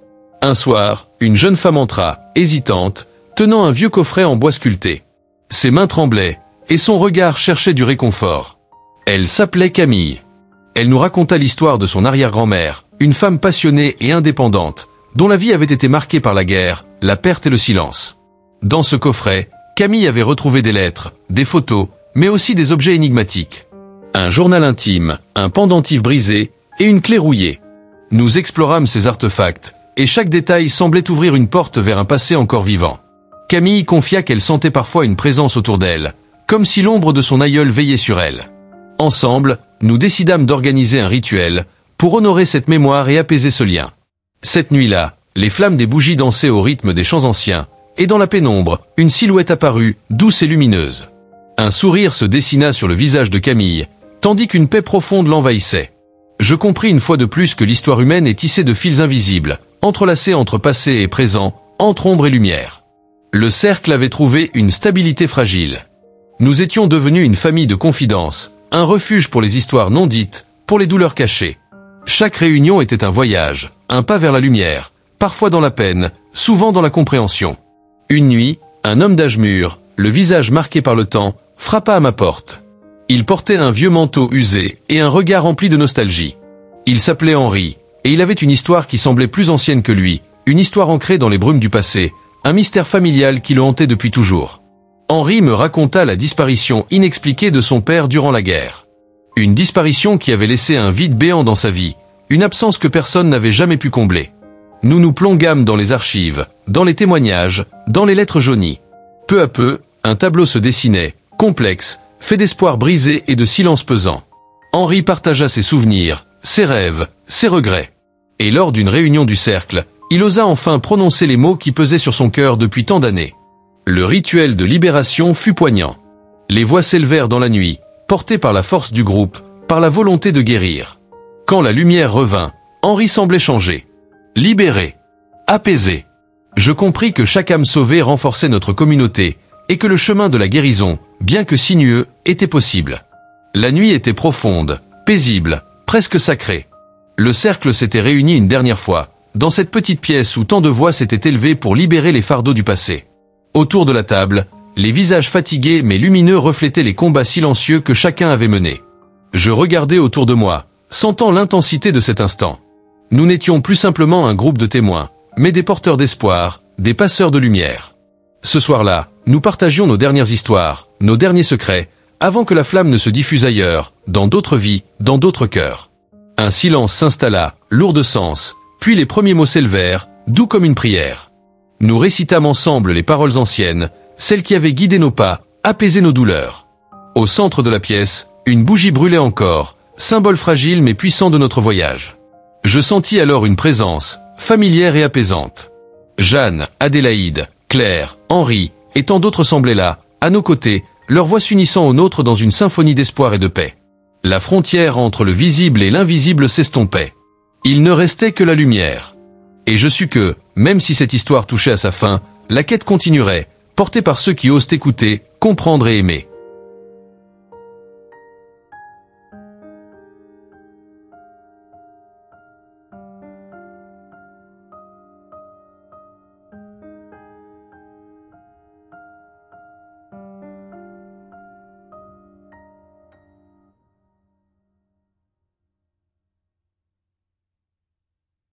Un soir, une jeune femme entra, hésitante, tenant un vieux coffret en bois sculpté. Ses mains tremblaient, et son regard cherchait du réconfort. Elle s'appelait Camille. Elle nous raconta l'histoire de son arrière-grand-mère, une femme passionnée et indépendante, dont la vie avait été marquée par la guerre, la perte et le silence. Dans ce coffret, Camille avait retrouvé des lettres, des photos, mais aussi des objets énigmatiques. Un journal intime, un pendentif brisé et une clé rouillée. Nous explorâmes ces artefacts, et chaque détail semblait ouvrir une porte vers un passé encore vivant. Camille confia qu'elle sentait parfois une présence autour d'elle, comme si l'ombre de son aïeul veillait sur elle. Ensemble, nous décidâmes d'organiser un rituel pour honorer cette mémoire et apaiser ce lien. Cette nuit-là, les flammes des bougies dansaient au rythme des chants anciens, et dans la pénombre, une silhouette apparut, douce et lumineuse. Un sourire se dessina sur le visage de Camille, tandis qu'une paix profonde l'envahissait. Je compris une fois de plus que l'histoire humaine est tissée de fils invisibles, entrelacés entre passé et présent, entre ombre et lumière. Le cercle avait trouvé une stabilité fragile. Nous étions devenus une famille de confidence, un refuge pour les histoires non dites, pour les douleurs cachées. Chaque réunion était un voyage, un pas vers la lumière, parfois dans la peine, souvent dans la compréhension. Une nuit, un homme d'âge mûr, le visage marqué par le temps, frappa à ma porte. Il portait un vieux manteau usé et un regard rempli de nostalgie. Il s'appelait Henri, et il avait une histoire qui semblait plus ancienne que lui, une histoire ancrée dans les brumes du passé, un mystère familial qui le hantait depuis toujours. Henri me raconta la disparition inexpliquée de son père durant la guerre. Une disparition qui avait laissé un vide béant dans sa vie, une absence que personne n'avait jamais pu combler. Nous nous plongeâmes dans les archives, dans les témoignages, dans les lettres jaunies. Peu à peu, un tableau se dessinait, complexe, fait d'espoir brisé et de silence pesant. Henri partagea ses souvenirs, ses rêves, ses regrets. Et lors d'une réunion du cercle, il osa enfin prononcer les mots qui pesaient sur son cœur depuis tant d'années. Le rituel de libération fut poignant. Les voix s'élevèrent dans la nuit, portées par la force du groupe, par la volonté de guérir. Quand la lumière revint, Henri semblait changer. Libéré. Apaisé. Je compris que chaque âme sauvée renforçait notre communauté, et que le chemin de la guérison, bien que sinueux, était possible. La nuit était profonde, paisible, presque sacrée. Le cercle s'était réuni une dernière fois, dans cette petite pièce où tant de voix s'étaient élevées pour libérer les fardeaux du passé. Autour de la table, les visages fatigués mais lumineux reflétaient les combats silencieux que chacun avait menés. Je regardais autour de moi, sentant l'intensité de cet instant. Nous n'étions plus simplement un groupe de témoins, mais des porteurs d'espoir, des passeurs de lumière. Ce soir-là, nous partagions nos dernières histoires, nos derniers secrets, avant que la flamme ne se diffuse ailleurs, dans d'autres vies, dans d'autres cœurs. Un silence s'installa, lourd de sens, puis les premiers mots s'élevèrent, doux comme une prière. Nous récitâmes ensemble les paroles anciennes, celles qui avaient guidé nos pas, apaisé nos douleurs. Au centre de la pièce, une bougie brûlait encore, symbole fragile mais puissant de notre voyage. Je sentis alors une présence, familière et apaisante. Jeanne, Adélaïde, Claire, Henri, et tant d'autres semblaient là, à nos côtés, leurs voix s'unissant aux nôtres dans une symphonie d'espoir et de paix. La frontière entre le visible et l'invisible s'estompait. Il ne restait que la lumière. Et je sus que, même si cette histoire touchait à sa fin, la quête continuerait, portée par ceux qui osent écouter, comprendre et aimer.